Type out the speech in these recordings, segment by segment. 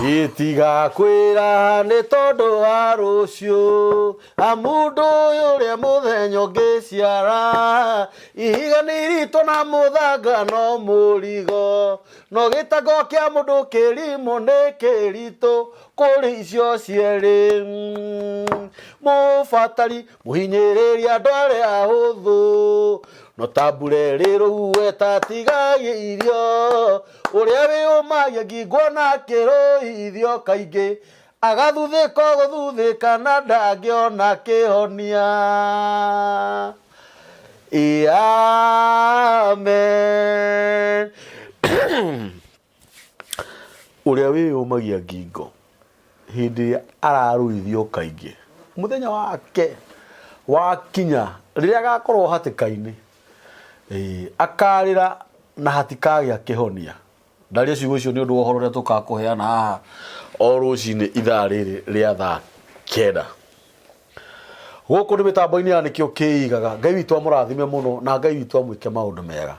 Itiga kwira ni tondu wa rucio amundu uria muthenya ungiciara ihiga ni rito na muthanga no murigo no gitago kia mundu kirimo ni kirito kuri icio cieri mufatari muhinyiriria andu aria ahuthu no tambure riru weta tigagie irio uria wi umagia ngingwo na kiruithio kaingi agathuthika guthuthika na ndangiona kihonia amen uria wi umagia ngingo hindi araruithio kaingi muthenya wake wakinya riria agakorwo hatikaini akarira na hatikagia kihonia ndari ciugo icio ni undu uhoro ria tukakuheana haha o rucini ithaa riri ria thaa 9 guku ni mitambo-ini ya nikio kiigaga Ngai witu amurathime muno na Ngai witu amwike maundu mega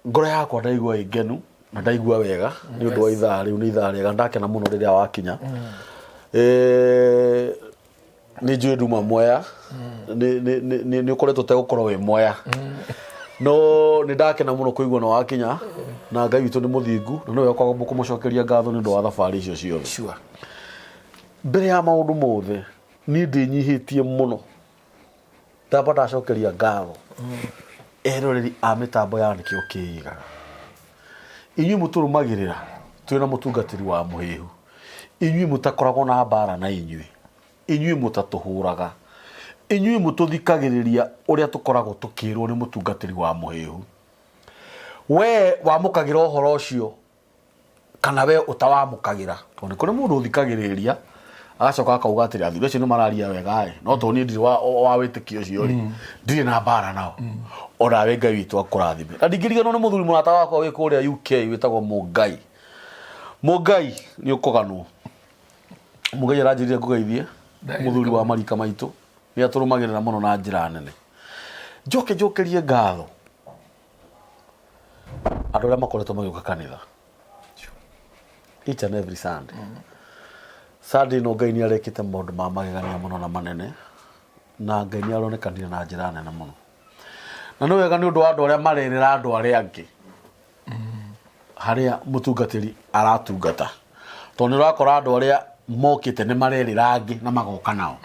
ngoro yakwa ndaigua ingenu na ndaigua wega ni undu wa ithaa riu ni ithaa riega ndakena muno riria wakinya ni njui nduma moya ni ukoretwo te gukorwo wi moya no ni ndakena muno kuigua no wakinya na Ngai witu ni muthingu na no yakwa kumucokeria ngatho ni undu wa thabari icio ciothe sure mbere ya maundu mothe ni ndinyihitie muno ndamba ndacokeria ngatho eroreri a mitambo ya nikio kiigaga inyui muturumagirira twina mutungatiri wa muhihu inyui mutakoragwo na mbara na inyui mutatuhuraga inyui mututhikagiriria uria tukoragwo tukirwo ni mutungatiri wa muhihu we wamukagira uhoro ucio kana we utawamukagira tondu kuri mundu uthikagiriria agacoka akauga atiri athuri acio ni mararia wega no to ni ndiri wa witikio cio ri ndiri na mbara nao ona we Ngai witu akurathime na ndingiriganwo ni muthuri murata wakwa wi kuria UK witagwo Mugai ni ukuganwo Mugai aranjirire ngugeithie muthuri wa marika maitu ni aturumagirira muno na njira nene njokerie ngatho andu aria makoretwo magiuka kanitha each and every Sunday Sunday no Ngai ni arekite maundu ma magegania muno na manene na Ngai ni aronekanire na njira nene muno na no wega ni undu wa andu aria marerera andu aria angi haria mutungatiri aratungata tondu ni rakora andu aria mokite ni marerera angi na magoka nao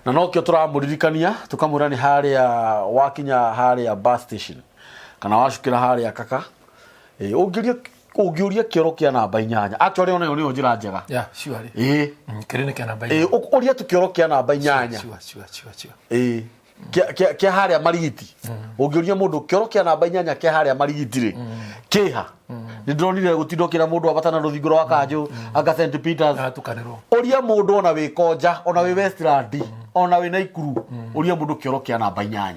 na nokio turamuririkania tukamwira ni haria wakinya haria bus station kana wacukira haria kaka ungiuria kioro kia namba 8 actually ona yo ni njira njega sure kirine kia namba 8 uria tukioro kia namba 8 sure kia haria marigiti ungiuria mundu kioro kia namba 8 kia haria marigiti ri kiha ni ndronire gutindokira mundu abatana ruthinguro wa kanju anga St Peters atukanirwo uria mundu ona wi Konja ona wi Westland ona wi Naikuru uria mundu kioro kia namba 8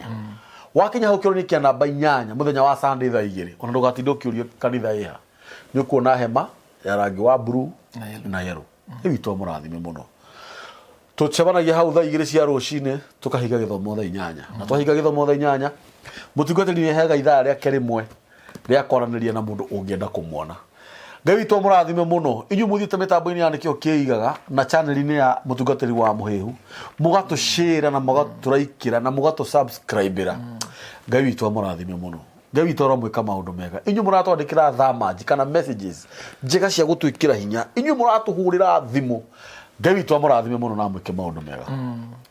wakinya hau kioro ni kia namba 8 muthenya wa Sunday thaa 2 ona ndugatindokiurio kanitha iha ni kuona hema ya rangi wa blue na yellow witu amurathime muno tucebanagia hau thaa 2 cia rucine tukahiga githomo thaa 8 na twahiga githomo thaa 8 mutungatiri ni hega ithaa ria kerimwe ria kwaraniria na mundu ungienda kumwona Ngai witu amurathime muno inyu muthite mitambo-ini ya nikio kiigaga na channel-ini ya mutungatiri wa muhihu mugatushare na mugaturaikira na mugatusubscribe Ngai witu amurathime muno Ngai witu aramwika maundu mega inyu muratwandikira thamaji kana messages njega cia gutwikira hinya inyu muratuhurira thimu Ngai witu amurathime muno na mwike maundu mega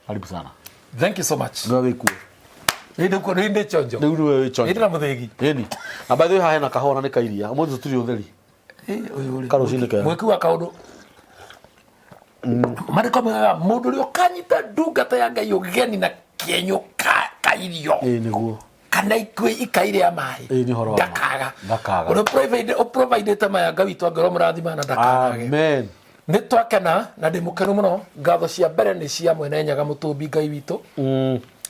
karibu sana thank you so much no wiku Rinde chonjo. Ndio chonjo. Ira muthegi. Yeni. Na by the way hahe na kahona ni kairia. Umuthi turi utheri. Uyu Karucini ka. Mweki wa kaundu. Mariko mega mundu ri okanyita ndungata ya Ngai ugeni na kienyo kairio. Niguo. Kana ikwe ikaire ya mai. Ni horo. Ndakaga. Ndakaga. Provide tama ya Ngai witu ngoro murathima na ndakaga. Amen. Ni twakena na ndimukenu muno ngatho cia mbere ni cia mwene nyaga mutumbi Ngai witu.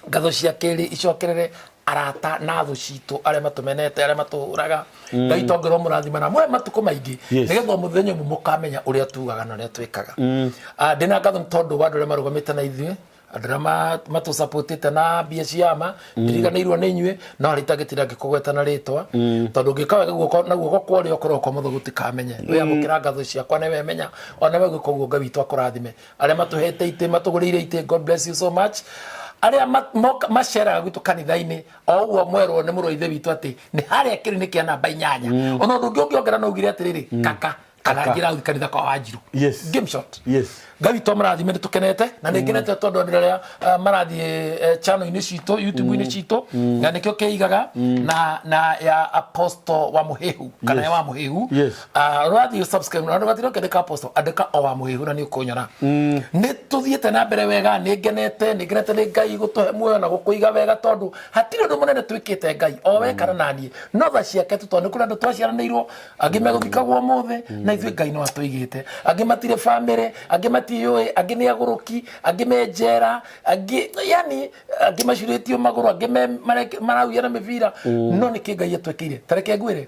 Ngatho cia keri icokerere arata na thu citu aria matumenete aria maturaga Ngai tongero murathima na mwe matuko maingi nigetho muthenya mu mukamenya uria tugaga na uria twikaga ndina ngatho tondu wa andu aria marugamite na ithuĩ andra matu supportite na mbia ciama ndiriganirwo ni inyue no ritagitira ngikugweta na ritwa tondu ngikawe guko na guko kwori okoroko mutho gutikamenye we amukira ngatho ciakwa newe menya ona we guko Ngai witũ akũrathime aria matuhete ite matugurire ite God bless you so much aria macera gwitũ kanitha-ini o uguo mwerwo ni mũrũithe witũ ati ni haria kĩrĩ kia namba 8 ona ndungi ũngĩongera no ugire atiriri kaka kana ngira kanitha kwa Wanjiru yes game shot yes Ngai witũ marathime nĩ tukenete na nĩ ngenete tondu andũ arĩa marathie channel-inĩ citũ YouTube-inĩ citũ na nĩkĩo kĩigaga na ya Apostle wa Mũhĩhu kana ya wa Mũhĩhu ũrathie subscribe na ndũgatire ũkĩandĩka Apostle andĩka o wa Mũhĩhu na nĩ ũkũnyona nĩ tũthiĩte na mbere wega nĩ ngenete nĩ Ngai gũtũhe muoyo na gũkũiga wega tondu hatirĩ ũndũ mũnene twĩkĩte Ngai o we kana naniĩ no tha ciake tondũ nĩ kũrĩ andũ twaciaranĩirwo angĩ megũthikagwo ũmũthĩ na ithuĩ Ngai no atũigĩte angĩ matirĩ bamĩrĩ angĩ tiyoe angĩ nĩ agũrũki angĩ menjera angĩ yani angĩ macurĩtio magũrũ angĩ marauya na mĩbira no nĩ Ngai atwĩkĩire tareke ngwĩre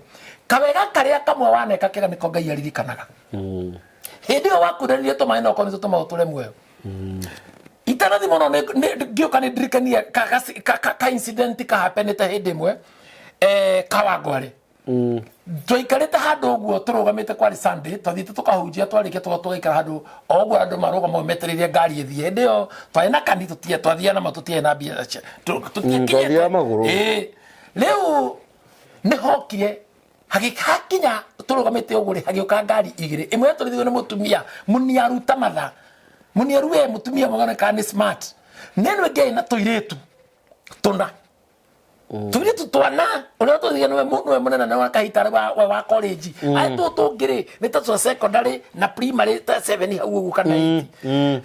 kawega karĩa kamwe waneka kega nĩko Ngai aririkanaga hĩndĩ ĩyo wakundanĩrie tũmaĩ no konĩ tũtũma ũtũre muoyo itanathi mũno ngĩũka nĩ ndirikania ka incident kahapenĩte hĩndĩ ĩmwe Kawangware twikarite handu uguo turugamite kwari Sunday twathiite tukahunjia twarike tugaikara handu o uguo andu marugama metereire ngari ithie hindi yo twaina kani tutie twathia na matutie na mbia tutie kinya maguru riu ni hokire hakinya turugamite uguo ri hagioka ngari igire imwe turithio ni mutumia muniaruta matha muniaru we mutumia magana kana smart nenwe Ngai na tuiretu tuna turi tutwana ona tuthia no munene na wakahitara wa college ai tungire ni ta secondary na primary ta 7 hau ugu kana 8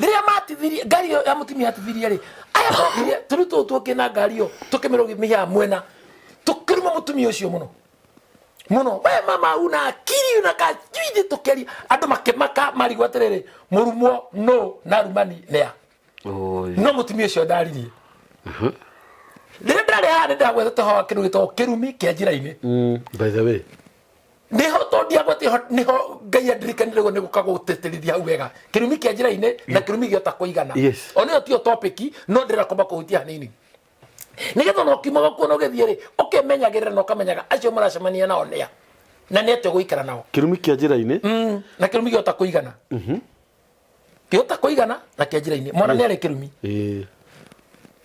riria matithirie ngari ya mutumia atithirie ri aya tokire turi tukina ngari yo tukimirogia mwena tukiruma mutumia ucio muno we mama una akiri una kajuide tukeri andu makemaka mari gwaterere murumo no na rumani nea no mutumia ucio ndaririe Ndire ndare hande ndagwethe toho kindu gitoo kirumi kia njira-ini by the way niho tondia gwati niho Ngai andirikanire go nigukaga guteterithia hau wega kirumi kia njira-ini na kirumi giota kuigana ono tio topic no ndira komba kuhutia hanini nigetha no kimaga kuona githie ri ukimenyagirira no kamenyaga acio maracemania nao nia na nete guikara nao kirumi kia njira-ini na kirumi giota kuigana giota kuigana na kia njira-ini mwana ni ari kirumi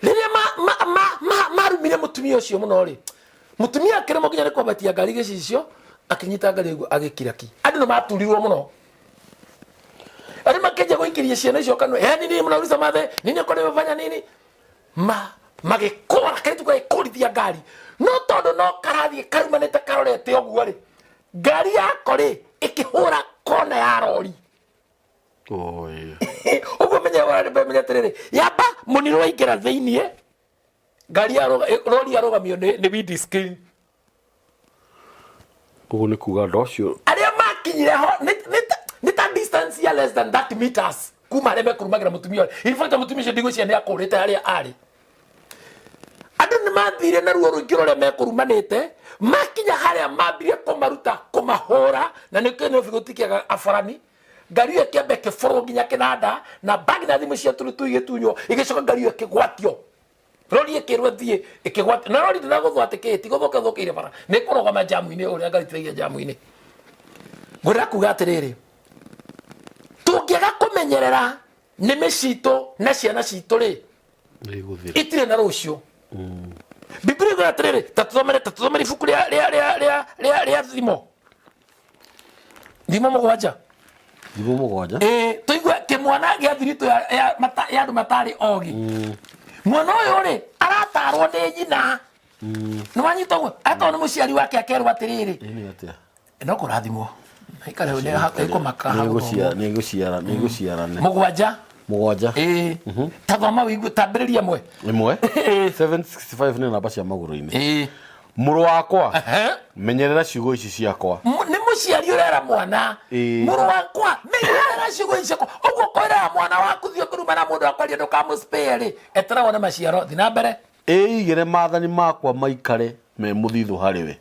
riria marumire mutumia ucio muno ri mutumia akiremo nginya ni kwambatia ngari gicicio akinyita ngari agikiraki andu no maturirwo muno ari makenja guikiria ciana icio kanu nini mnauliza mathe nini kwa nimefanya nini magikora karitu kwa ikorithia ngari no tondu no karathie karumanite karorete oguo ri ngari yako ri ikihura kona ya rori uguo menya tiriri yamba muniro ingera thiinie ngari rori arogamio ni windscreen uguo ni kuga ndocio aria makinyire ho ni ta distance ya less than 30 meters kuma rebe kurumagira mutumia in fact mutumia ndigo cia ni akurite aria ari andu ni mathire na ruo ruingiro re mekurumanite makinya haria mambire kumaruta kumahura na ni kene bigutikia afarani ngari yo kiambe kiforo nginya kinanda na bag na thimu cia turu tuigetunyo igicoka ngari yo kigwatio rori ikirwe thie ikigwatio na rori ndiraguthwa atikiti guthoka thukire bara ni kurogama jamu-ini uria ngari tiragia jamu-ini ngwira kuga atiriri tungiaga kumenyerera nimi citu na ciana citu ri itire na rucio Biblia ngwira atiriri tatusomere ibuku ria thimo mugwanja Thimo mugwanja tuigwe kimwana gia thirito ya andu matari ogi mwana uyu ri aratarwo ni nyina ni wanyita uguo ato ni muciari wake akerwa atiriri ni atia no kurathimwo ikare ni hakumaka ni guciara mugwanja tathoma wiigwe tambiriria mwe 765 ni namba cia maguru-ini muru wakwa menyerera ciugo ici ciakwa ni muciari urera mwana muru wakwa menyerera ciugo ici ciakwa uguo kwira mwana waku thio kuruma na mundu akwaria ndukamuspare etera wona maciaro thina mbere igire maathani makwa maikare me muthithu hariwe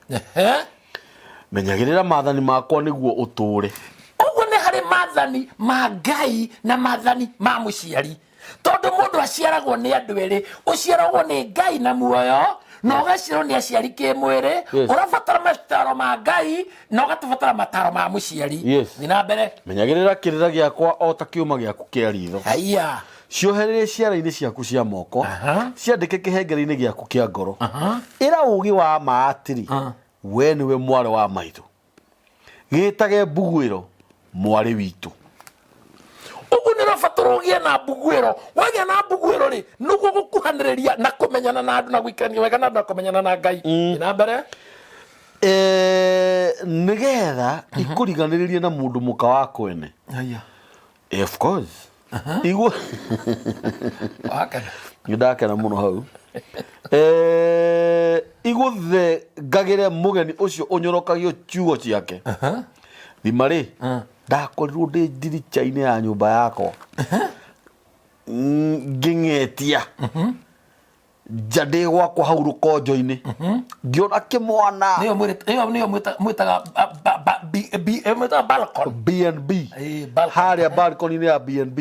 menyagirira maathani makwa niguo uture uguo ni hari maathani ma Ngai na maathani ma muciari tondu mundu aciaragwo ni andu eri uciaragwo ni Ngai na muoyo na ugacirwo ni aciari kimwiri urabatara mataro ma Ngai na ugatubatara mataro ma muciari thina mbere menyagirira kirira giakwa o ta kiuma giaku kia ritho haiya ciohererie ciara-ini ciaku cia moko ciandike kihengere-ini giaku kia ngoro ira ugi wa ma atiri we niwe mwari wa maitho gitage Mbugwiro mwari witu ugu nä rabatara å gä na Mbugwiro wagä na Mbugwiro rä nä guo gå kuhanä rä ria na kå menyana na andå na gå ikarania wega na andå na kå menyana na Ngai na mbere nä getha ikå riganä rä rie na må ndå må ka wa kwene of course igå nä ndakena må no hau igå the ngagä re må geni å cio å nyorokagio ciugo ciake thima rä ndakorirwo ndä ndirica-inä ya nyũmba yakwa ngĩng'etia nja ndĩ gwakwa hau rũkonjo-inĩ ngĩona kĩmwana nĩyo mwĩtaga balcony BNB harĩa balcony-inĩ ya BNB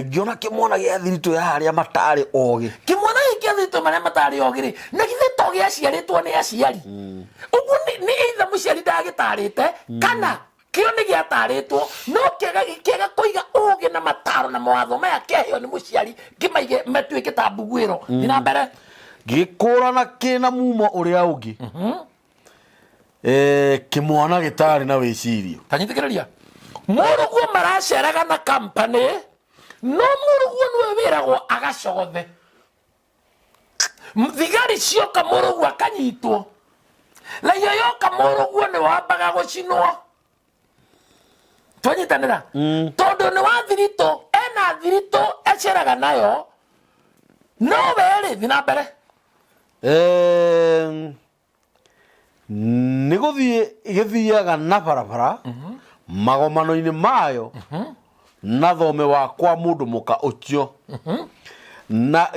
ngĩona kĩmwana gĩa thiritũ ya harĩa matarĩ ogĩ kĩmwana gĩkĩ gĩa thiritũ marĩa matarĩ ogĩ rĩ na githĩ to gĩaciarĩtwo nĩ aciari ũguo nĩ either mũciari ndagĩtarĩte kana kĩo nĩ gĩatarĩtwo no kĩega kũiga ũgĩ na mataro na mawatho maya kĩaheo nĩ mũciari ngĩmaige matuĩke ta Mbugwiro thiĩ na mbere gĩkũrana kĩna mumo ũrĩa ũngĩ kĩmwana gĩtarĩ na wĩcirio tanyitĩkĩrĩria mũrũguo maraceraga na company no mũrũguo nĩwe wĩragwo agacogothe thigari cioka mũrũguo akanyitwo raia yoka mũrũguo nĩ wambaga gũcinwo twanyitanĩra tondũ nĩ wa thiritũ ena thiritũ aceraga nayo no we rĩ thiĩ na mbere nĩ gũthiĩ gĩthiaga na barabara magomano-inĩ mayo na thome wakwa mũndũ mũka ũcio na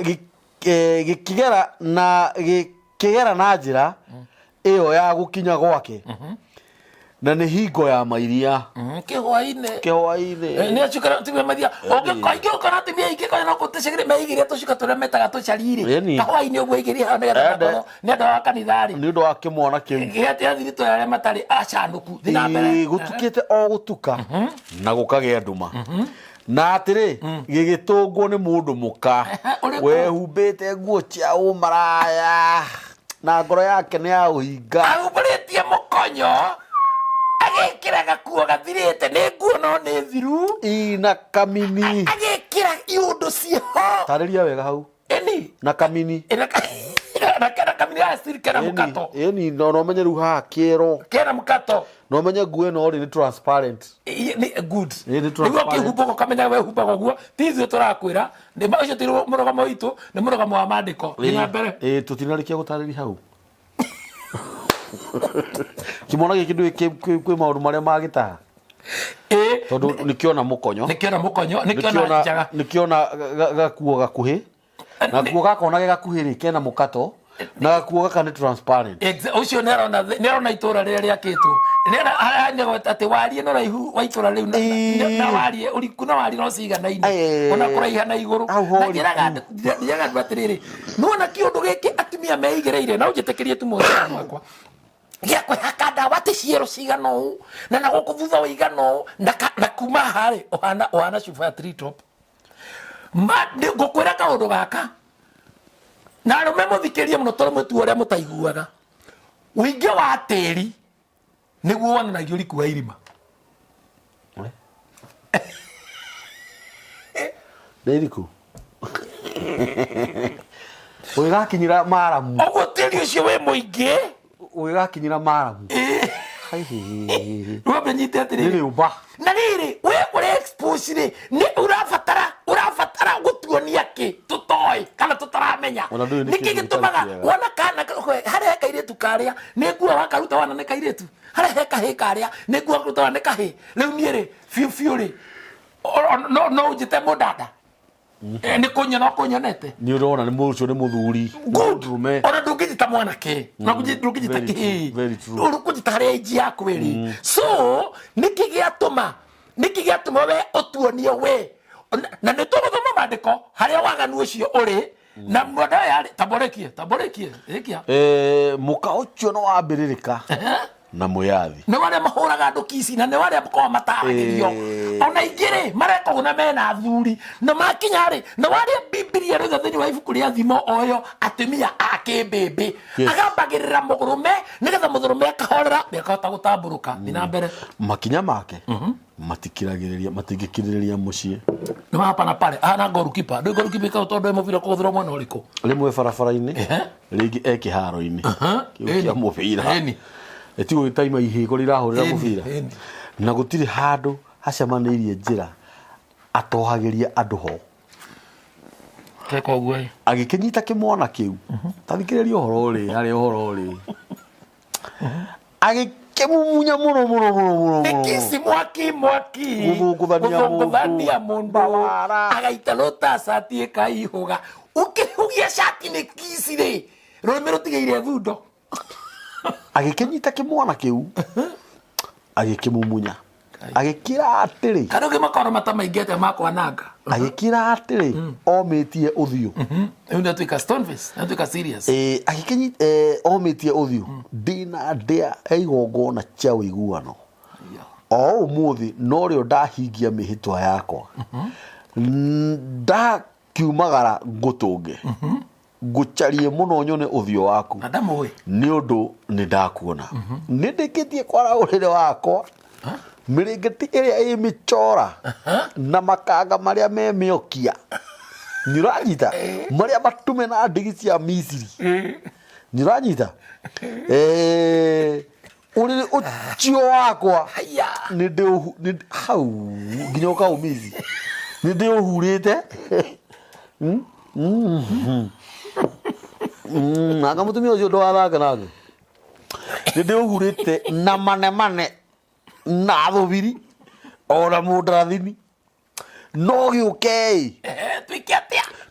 gĩkĩgera na njĩra ĩyo ya gũkinya gwake na nĩ hingo ya mairia kĩhwainĩ nĩ acukara tĩmwe mathia kaingĩ ũkona atumia aingĩ kana no gũtecagĩre meigĩrĩra tũcuka tũrĩa metaga tũcarĩ-rĩ kahwainĩ ũguo aigĩrĩre hau nĩgetha makorwo nĩ andũ wa kanitha-rĩ nĩ ũndũ wa kĩmwana kĩu gĩatia thiritũ ya arĩa matarĩ acanũku thiĩ na mbere gũtukĩte o gũtuka na gũkagĩa nduma na atĩrĩ gĩgĩtũngwo nĩ mũndũ mũka wehumbĩte nguo cia ũmaraya na ngoro yake nĩ ya ũhinga ahumbũrĩtie mũkonyo agĩkĩra gakuo gathirĩte nĩ nguo no nĩ thiru na kamini agĩkĩra iũndũ ciho tarĩria wega hau ĩni na kamini na kamini asiri kena mũkato ĩni no ũmenye rĩu haha kĩero kena mũkato no ũmenye nguo ĩno rĩ nĩ transparent good nĩ nĩguo kĩhumbũko kamenya we humbaga ũguo ti ithuĩ tũrakwĩra ũcio ti mũrũgamo witũ nĩ mũrũgamo wa maandĩko thiĩ na mbere tũtinarĩkia gũtarĩria hau kĩmwana gĩkĩ ndũĩ kwĩ maũndũ marĩa magĩtaha tondũ nĩkĩona mũkonyo nĩkĩona gakuo gakuhĩ na gakuo gakona ge gakuhĩ-rĩ kena mũkato na gakuo gaka nĩ transparent ũcio nĩarona itũra rĩrĩa rĩakĩtwo atĩ warie no raihu wa itũra rĩu na warie ũriku na warie no ciganaine ona kũraiha na igũrũ na njĩraga andũ atĩrĩrĩ nĩwona kĩũndũ gĩkĩ atumia meigĩrĩire na ũnjĩtĩkĩrie tu mũthenya wakwa gĩa kwĩhaka ndawa atĩ ciero cigana ũũ na nagũkũ thutha ũigana ũũ na kuma harĩ ũhana cuba ya treetop ngũkwĩra kaũndũ gaka na arũme mũthikĩrie mũno tondũ mũtuo ũrĩa mũtaiguaga ũingĩ wa tĩri nĩguo wonanagia ũriku wa irima nĩ iriku ũgĩgakinyĩra maramu ũguo tĩri ũcio wĩ mũingĩ ũgĩgakinyĩra maramu rwamenyite atĩrĩrĩ na rĩrĩ we ũrĩ expose rĩ nĩ ũrabatara gũtuonia kĩ tũtoĩ kana tũtaramenya nĩkĩ gĩtũmaga wona kana harĩa he kairĩtu karĩa nĩ nguo wakaruta wana nĩ kairĩtu harĩa he kahĩ karĩa nĩ nguo wakaruta wana nĩ kahĩ rĩu niĩ rĩ biũ rĩ no ũnjĩte mũndanda nĩ kũnyona kũnyonete nĩ ũrona nĩ mũcio nĩ mũthuri ndũme ona ndũngĩnyita mwanake na ndũngĩnyita kĩhĩ ũkũnyita harĩa inji yaku ĩrĩ so nĩkĩ gĩatũma we ũtuonio we na nä tå gå thoma mandä ko harä a waganu å cio å rä na mwenda yarä tamborekie ikia må ka å cio no wambä rä rä ka na mwyathi nä warä a mahå raga andå kici na nä warä a makorwo mataragä rio ona ingä rä marekagå na mena thuri na makinya rä na warä a bibilia rä thä wa ibuku rä a thimo oyo atumia akä mbä mbä agambagä rä ra må gå rå me nä getha må thå rå me akahorera nä akahota gå tambå rå ka na mbere makinya make matingä kä rä rä ria må ciä nä wapana pale ana gorukipa ndå gorukipa ka tondå må bira kå thå ra mwena å rä kå rä mwe barabara-inä rä ngä ekä haro-inä kä må bira tigå gä taima ihä gå rä irahå rä ra må bira na gå tirä handå hacemanä irie njä ra atohagä ria andå ho agä kä nyita kä mwana kä u tathikä rä ria å horo å rä harä å horo å rä agä kä mumunya må no må no må no må no kisi mwaki guthania mundu agaita lota cati ikaihuga ukihugia cati ni kisi ri rurimi rutigeire thundo agä kä nyita kä mwana kä u agä kä mumunya agä kä ra atä rä kana gä makoro mata maingä te makwananga agä kä ra atä rä omä tie å thiå agä kä nyita omä tie å thiå ndä na ndä a igongona cia å iguano o å må thä no rä o ndahingia mä hä twa yakwa ndakiumagara ngå tå nge ngå carie må no nyone å thiå waku nä å ndå nä ndakuona nä ndä kä tie kwara å rä re wakwa mä rä ngä ti ä rä a ä mä cora na makanga marä a me mä okia nä å ranyita marä a matume na ndigi cia Misiri nä å ranyita å rä rä å cio wakwa nä ndä hau nginya å kaå mici nä ndä å hurä te anga må tumia å cio ndå wathake nake nä ndä å hurä te na manemane na thubiri ona må ndarathini no gä å ke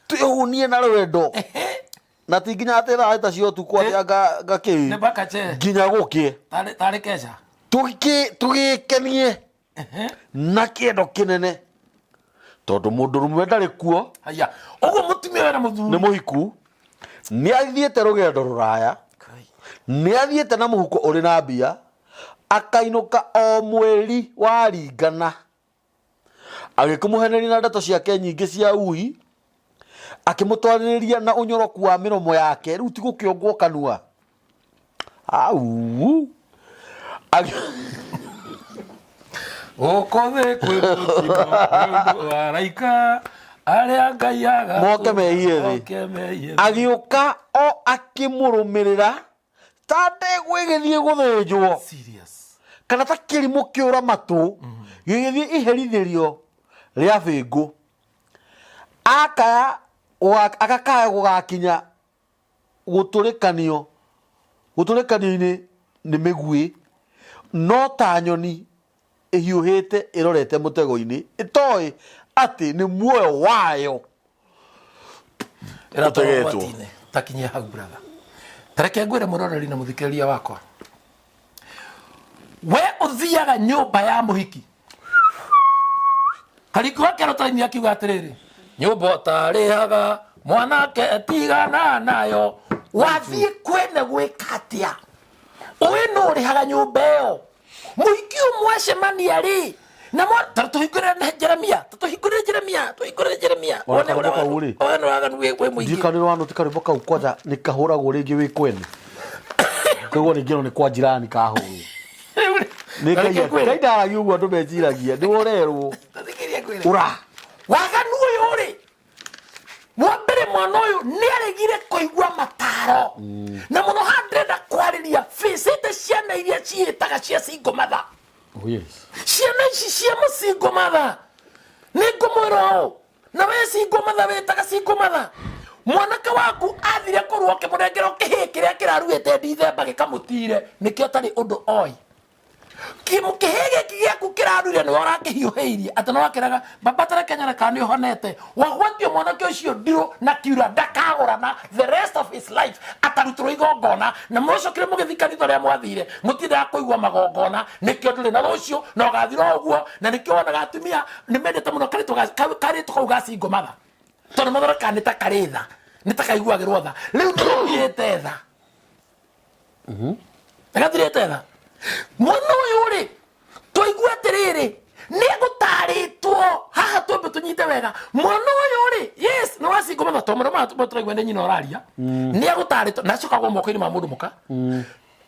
twä hå nie na rå wendo na ti nginya atä thaa ta cio tukå atä ngakä nginya gå kä tå gä kenie na kä endo kä nene tondå må ndå rå mwe ndarä kuo nä må hiku nä athiä te rå gendo rå raya nä athiä te na må huko å rä na mbia akainũka o mweri waringana agĩkũmũheneria na ndeto ciake nyingĩ cia uhi akĩmũtwarĩrĩria na ũnyoroku wa mĩromo yake rĩu ti gũkĩongwo kanua au ũkothe kwĩ araika arĩa Ngai moke mehie thĩ agĩũka o akĩmũrũmĩrĩra ta ndegwĩgĩthiĩ gũthĩnjwo kana ta kĩrimũ kĩũra matũ gĩgĩthiĩ iherithĩrio rĩa bĩngũ akaya agakaya gũgakinya gũtũrĩkanio-inĩ nĩ mĩguĩ no ta nyoni ĩhiũhĩte ĩrorete mũtego-inĩ ĩtoĩ atĩ nĩ muoyo wayo ĩrategetwo takinyia hau brother tareke ngwĩre mũroreri na mũthikĩrĩria wakwa we ũthiaga nyũmba ya mũhiki karingo akerota-inĩ akiuga atĩrĩrĩ nyũmba ũtarĩhaga mwanake tigana nayo wathiĩ kwene gwĩka atĩa ũĩ nũ ũrĩhaga nyũmba ĩyo mũhiki ũmwe cemania rĩ na tũhingũrĩre Jeremia one waganu wĩ mũingĩ ndikanĩrwo wanũ ti karwĩmbo kau kwanja nĩ kahũragwo rĩngĩ wĩ kwene kaigua rĩngĩ no nĩ kwa njirani kahũrwo nĩ Ngai ndaragia ũguo andũ meciragia nĩ worerwo ũra waganu ũyũ rĩ wa mbere mwana ũyũ nĩ aregire kũigua mataro na mũno handĩrenda kwarĩria bĩcĩte ciana iria ciĩtaga cia single mother ciana ici cia mũcingo matha nĩ ngũmwĩra ũũ na we single mother wĩtaga single mother mwanake waku athire kũrwo ũkĩmũnengera kĩhĩ kĩrĩa kĩraruĩte ndithemba gĩkamũtire nĩkĩo tarĩ ũndũ oĩ Kimukihege kigiaku kiraruire ni warakihiuhiirie ati no wakiraga babatara Kenya kana honete wagwatio mwanake ucio ndiro na kiura ndakagorana the rest of his life atarutwo igongona na mucokire mugithikanitho ria mwathire mutinde akuigwa magongona nikio nduri na rucio no gathira uguo na nikio wonaga atumia ni mendete muno karito kau gacingo matha tondu mathora kanita karitha nitakaiguagirwo tha riu ndirugite tha agathirite tha mwana uyu ri twaigua atiriri nigutarĩtwo haha twambe tunyite wega mwana uyu ri yes no wacingo matha tomoro maturaigua nĩ nyina ũraria nĩegũtarĩtwo nacokagwo moko-inĩ ma mũndũ mũka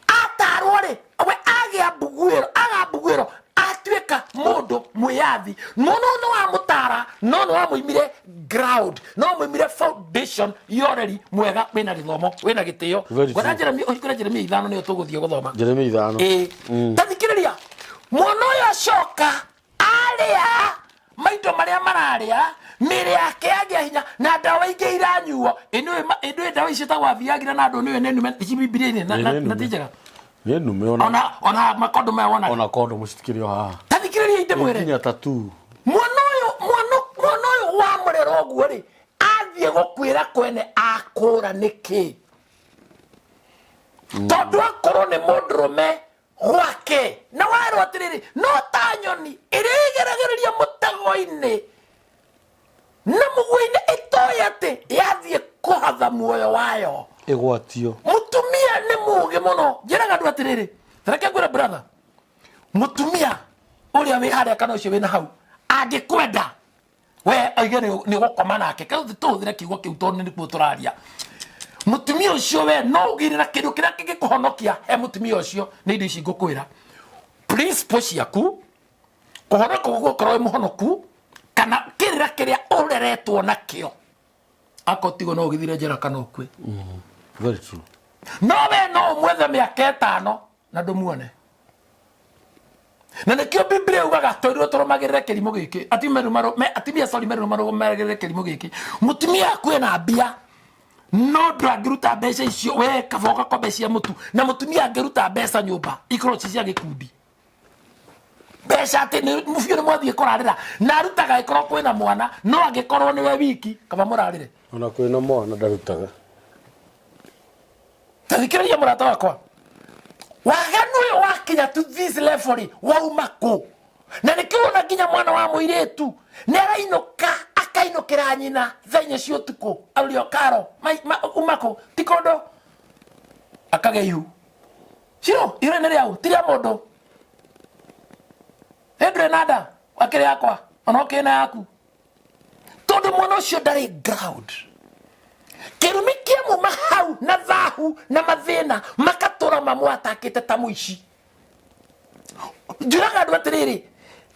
atarwo ri we agambugwĩro atuĩka mũndũ mwĩyathi mũno no wamũtara no no wamũimire ground no wamũimire foundation yoreri mwega wĩna gĩthomo wĩna gĩtĩo ngwenda ũhingũre Jeremia 5 nĩyo tũgũthiĩ gũthoma Jeremia 5 tathikĩrĩria mwana ũyũ acoka arĩa maindo marĩa mararĩa mĩĩrĩ yake yagĩa hinya na ndawa ingĩ iranyuo ĩndũĩ ndawa icio tagwa Viagra na andũ nĩwe nĩ ici Bibilia-inĩ na ti njega nume ona makondo maya wona ona kondo mũcitikĩrĩ o haha tathikĩrĩria inde mwĩre nginya tatu mwana ũyũ wamũrera ũguo rĩ athiĩ gũkwĩra kwene akũra nĩkĩ tondũ akorwo nĩ mũndũrũme gwake na warwo atĩrĩrĩ no ta nyoni ĩrĩgeragĩrĩria mũtego-inĩ na mũguĩ-inĩ ĩtoĩ atĩ yathiĩ kũhatha muoyo wayo ĩgwatio mutumia nĩ mũũgĩ mũno njĩraga andũ atĩrĩrĩ tareke ngwĩre brother mutumia ũrĩa wĩ harĩa kana ũcio wĩna hau angĩkwenda we oige nĩ gũkoma nake tũhũthĩre kiugo kĩu tondũ nĩkuo tũraria mutumia ũcio we no ũgĩrĩra kĩndũ kĩrĩa kĩngĩkũhonokia he mutumia ũcio nĩ indo ici ngũkwĩra principle ciaku kũhonoka gũgũkorwo wĩ mũhonoku kana kĩrĩra kĩrĩa ũreretwo nakĩo akotigo no ũgĩthire njĩra kana ũkue very true no we no ũmwethe mĩaka 5 na ndũmuone na nĩkĩo Biblia yugaga tũirirwo tũrũmagĩrĩre kĩrimũ gĩkĩ atimia marũmagĩrĩre kĩrimũ gĩkĩ mutumia kwĩna mbia no ndangĩruta mbeca icio we kaba ũgakombe cia mũtu na mutumia angĩruta mbeca nyũmba ikorwo ci cia gĩkundi mbeca atĩ mũbiũ nĩ mwathiĩ kũrarĩra na arutaga ĩkorwo kwĩna mwana no angĩkorwo nĩwe wiki kaba mũrarĩre ona kwĩna mwana ndarutaga tathikĩrĩria mũrata wakwa waganu ũyũ wakinya to this level wauma kũ na nĩkĩo ona nginya mwana wa mũirĩtu nĩ arainũka akainũkĩra nyina thaa 4 cia ũtukũ aũrio karo uma kũ ti kondo akagĩa ihu ciro ire nĩ rĩaũ ti rĩa mũndũ ndũrĩ na nda wakĩrĩ yakwa ona ũkĩna yaku tondũ mwana ũcio ndarĩ ground kĩrumi kĩamuma hau na thahu na mathĩna makatũra mamwatakĩte ta mũici njũraga andũ atĩrĩrĩ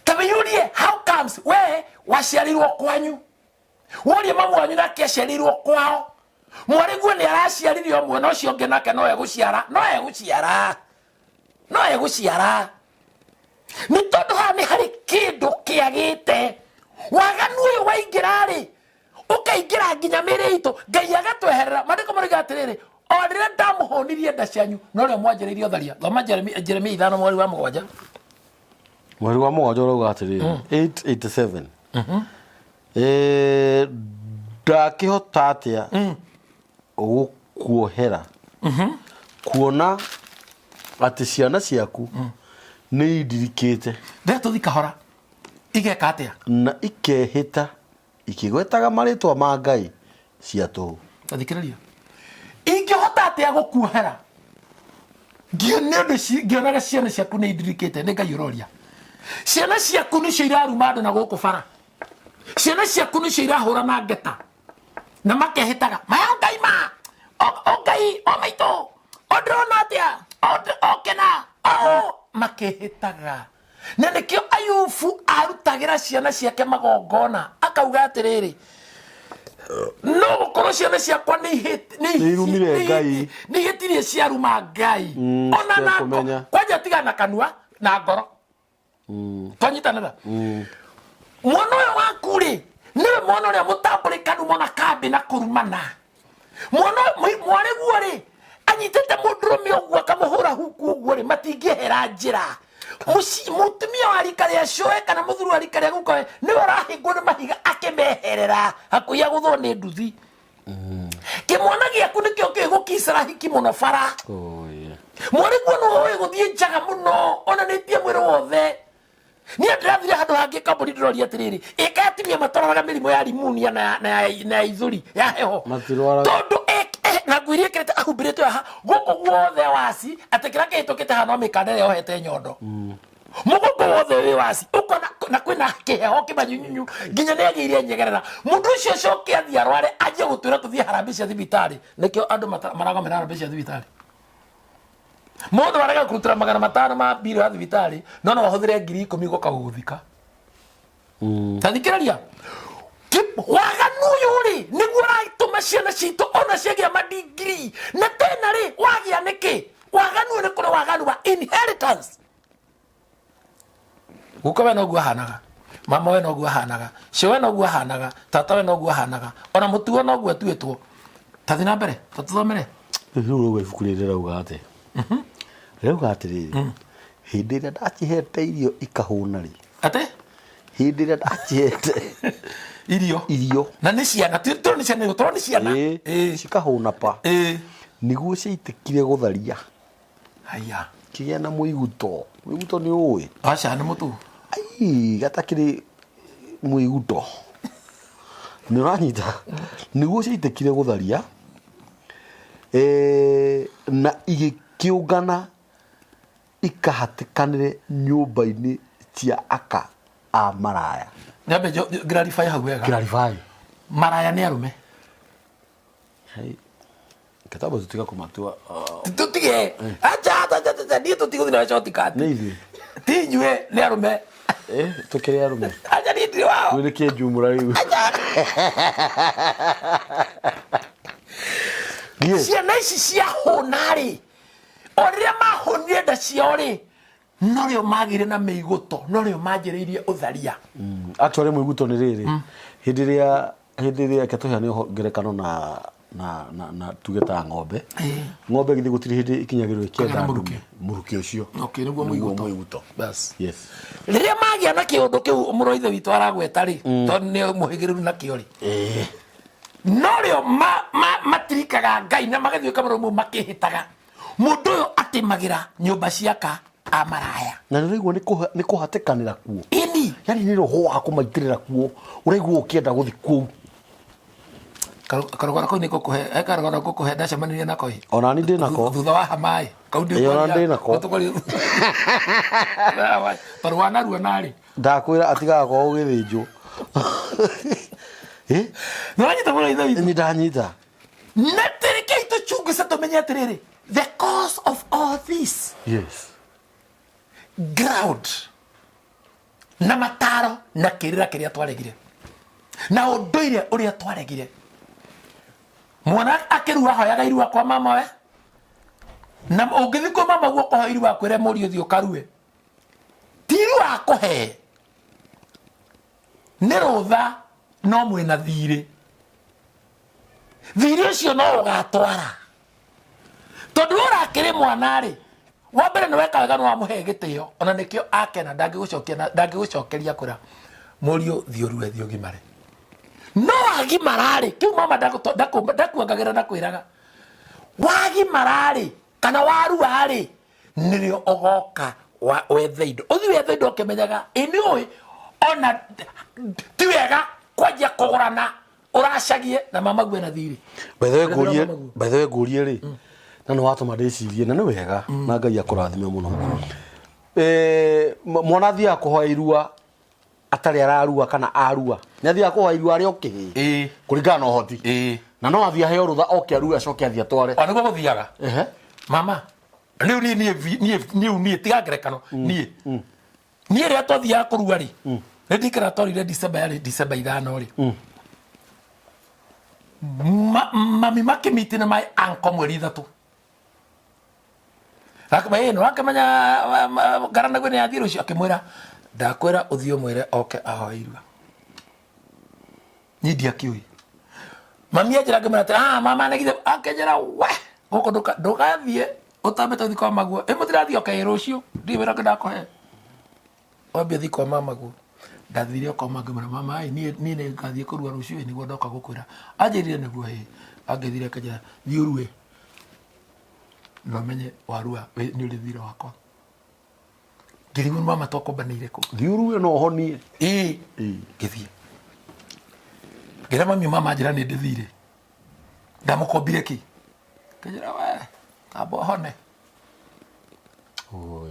ta wĩyũrie how comes we waciarirwo kwanyu worie mamu wanyu nake aciarirwo kwao mwarĩguo nĩ araciarire ũmwe na ũcio ũngĩ nake no egũciara nĩ tondũ haha nĩ harĩ kĩndũ kĩagĩte waganu ũyũ waingĩra-rĩ ũkaingĩra nginya mĩĩrĩ itũ Ngai agatweherera maandĩko maroiga atĩrĩrĩ o rĩrĩa ndamũhũnirie nda cianyu no rĩo mwanjĩrĩirie ũtharia thoma Jeremia 5 mweri wa 7 ũrauga atĩrĩrĩ 8:87 ndakĩhota atĩa gũkuohera kuona atĩ ciana ciaku nĩ indirikĩte tũthi kahora igeka atĩa na ikehĩta ikigwetaga marĩtwa ma Ngai cia tũhũ tathikĩrĩria ingĩhota atĩa gũkuohera ngĩonaga ciana ciaku nĩ indirikĩte nĩ Ngai ũroria ciana ciaku nĩcio iraruma andũ na gũkũ bara ciana ciaku nĩcio irahũra na ngeta na makehĩtaga maya Ngai o Ngai o maitũ o ndĩrona atĩa o kena makehĩtaga na nĩkĩo Ayubu arutagĩra ciana ciake magongona akauga atĩrĩrĩ no gũkorwo ciana ciakwa nĩ ihĩtirie ciaruma Ngai ona na kwanja tiga na kanua na ngoro twanyitanĩra mwana ũyũ waku-rĩ nĩwe mwana ũrĩa mũtambũrĩkanu mona kambi na kũrumana mwarĩguo-rĩ anyitĩte mũndũrũme ũguo akamũhũra huku ũguo-rĩ matingĩhera njĩra mutumia wa rika rĩa cũe kana mũthuri wa rika rĩa gukawe nĩ ũrahingwo nĩ mahiga akĩmeherera hakuhĩ agũthwo nĩ nduthi kĩmwana gĩaku nĩkĩo kĩgũkicara hiki mũno bara mwarĩguo no ũĩ gũthiĩ njaga mũno onanĩtie mwĩrĩ wothe niĩ ndĩrathire handũ hangĩ kambũni ndĩroria atĩrĩrĩ ĩka atumia matwaraga mĩrimũ ya rimunia na ithuri ya heho tondũ na ngwĩrie kĩrĩte ahumbĩrĩtwo haha gũkũ guothe waci atĩ kĩrĩa kĩhĩtũkĩte haha no mĩkanda ĩrĩa yohete nyondo mũgũkũ wothe wĩ waci ũkona na kwĩna kĩheho kĩmanyunyunyu nginya nĩ agĩire nyegerera mũndũ ũcio coke athiĩ arware anjie gũtwĩra tũthiĩ harambĩ cia thibitarĩ nĩkĩo andũ maragomera harambĩ cia thibitarĩ mũndũ warega kũrutĩra 500 ma mbirũ ya thibitarĩ no no ahũthĩre 10,000 gũka gũthika tathikĩrĩria waganu ũyũ rĩ nĩguo ũratũma ciana citũ ona ciagĩa madigiri na tena rĩ wagĩa nĩkĩ waganu ũyũ nĩ kũrĩ waganu wa inheritance guka we noguo ahanaga mama we noguo ahanaga cĩ we noguo ahanaga tata we noguo ahanaga ona mũtuo noguo atuĩtwo tathi na mbere tatũthomere rĩu rũgũ ibuku rĩrĩ rauga atĩ rauga atĩrĩrĩ hĩndĩ ĩrĩa ndacihete irio ikahũna rĩ atĩ hĩndĩ ĩrĩa ndacihete irio na nĩ ciana tũrĩ nĩ ciana tũrĩ nĩ ciana cikahũna pa nĩguo ciaitĩkire gũtharia haya kĩgĩa na mũiguto nĩ ũĩ aca nĩ mũtu ai gatakĩrĩ mũiguto nĩ ũranyita nĩguo ciaitĩkire gũtharia na igĩkĩũngana ikahatĩkanĩre nyũmba-inĩ cia aka a maraya nyambe clarify hau wega clarify maraya nĩ arũme kĩtabo tũtiga kũmatua tutige acha niĩ tũtigũthiĩ na short cut nĩ ithuĩ ti inyuĩ nĩ arũme tũkĩrĩ arũme acha niĩ ndirĩ wao twĩrĩ kĩnjumũra rĩu ciana ici ciahũna rĩ o rĩrĩa mahũnire nda ciao rĩ no rĩo magĩire na mĩiguto no rĩo manjĩrĩirie ũtharia actually mũiguto nĩ rĩrĩ hĩndĩ ĩrĩa ketũheanio ngerekano na tuge ta ng'ombe githĩ gũtirĩ hĩndĩ ikinyagĩrwo ĩkĩenda mũrukĩ ũcio nĩguo mũiguto bas yes rĩrĩa magĩa na kĩũndũ kĩu mũrũ ithe witũ aragweta rĩ tondũ nĩ mũhĩgĩrĩru na kĩo rĩ no rĩo matirikaga Ngai na magĩthiũka mũrũmu makĩhĩtaga mũndũ ũyũ atĩmagĩra nyũmba ciaka a maraya na nĩraigua nĩ kũhatĩkanĩra kuo ini yani nĩ roho wa kũmaitĩrĩra kuo ũraigua ũkĩenda gũthi kũu karogora kau nĩ gũkũhe karogora gũkũhe ndacemanirie nako ona ni ndĩ nako thutha wa hamaĩ kau ndĩ nako tondũ wanarua narĩ ndakwĩra atigaga kwao gĩthĩnjwo nĩwanyita mũno ithe witũ nĩ ndanyita na tĩrĩkei tũchunguce tũmenye atĩrĩrĩ the cause of all this yes ground na mataro na kĩrĩra kĩrĩa twaregire na ũndũire ũrĩa twaregire mwana akĩrua hoyaga irua kwa mama we na ũngĩthi kwa mama guo kũhoya irua kwĩre mũriũ thiĩ ũkarue ti irua akũhe nĩ rũtha no mwĩna thirĩ ũcio no ũgatwara tondũ ũrakĩrĩ mwana rĩ wa mbere nĩ weka wega nĩ wamũhe gĩtĩo ona nĩkĩo akena ndangĩgũcokeria kũra mũriũ thiĩ ũrue thiĩ ũgimare no wagimara rĩ kĩu mama ndakuongagĩra na kwĩraga wagimara rĩ kana warua rĩ nĩrĩo ũgoka wethe indo ũthiĩ wethe indo ũkĩmenyaga nĩũĩ ona ti wega kwanjia kũgũrana ũracagie na mama guo na thirĩ bethe ngũrie rĩ na nĩ watũma ndĩcirie na nĩ wega na Ngai akũrathime mũno mwana athiaga kũhoya irua atarĩ ararua kana arua nĩ athiaga kũhoya irua arĩa okĩhĩ kũringana na ũhoti na no athiĩ aheo rũtha oke arue acoke athiĩ atware o nĩguo gũthiaga mama rĩu niĩ tiga ngerekano niĩ rĩrĩa twathiaga kũrua rĩ nĩ ndikĩra twarire December 5 rĩ mami makĩmiti na my uncle mweri 3 rakama wakĩmenya Garana gwĩ nĩ yathiĩ rũciũ akĩmwĩra ndakwĩra ũthiĩ ũmwĩre oke ahoe irua niĩ ndiakĩũĩ mami anjĩra ngĩmwĩra atĩ mama nĩgithe akĩnjĩra we gũkũ ndũgathiĩ utambe to thiko maguo mutirathio kai rucio ndi wira ndakohe wambia thiko maguo ndathire okoma ngimara mama ai ni ngathie kurua rucio niguo ndoka gukwira anjirire niguo angithire kaja thiurue nomenye warua ni uri thira wakwa ngirimu mama twakombanire ku thiurue no honie ngithie ngira mama anjira ni ndithire ndamukombire ki kajira we abo hone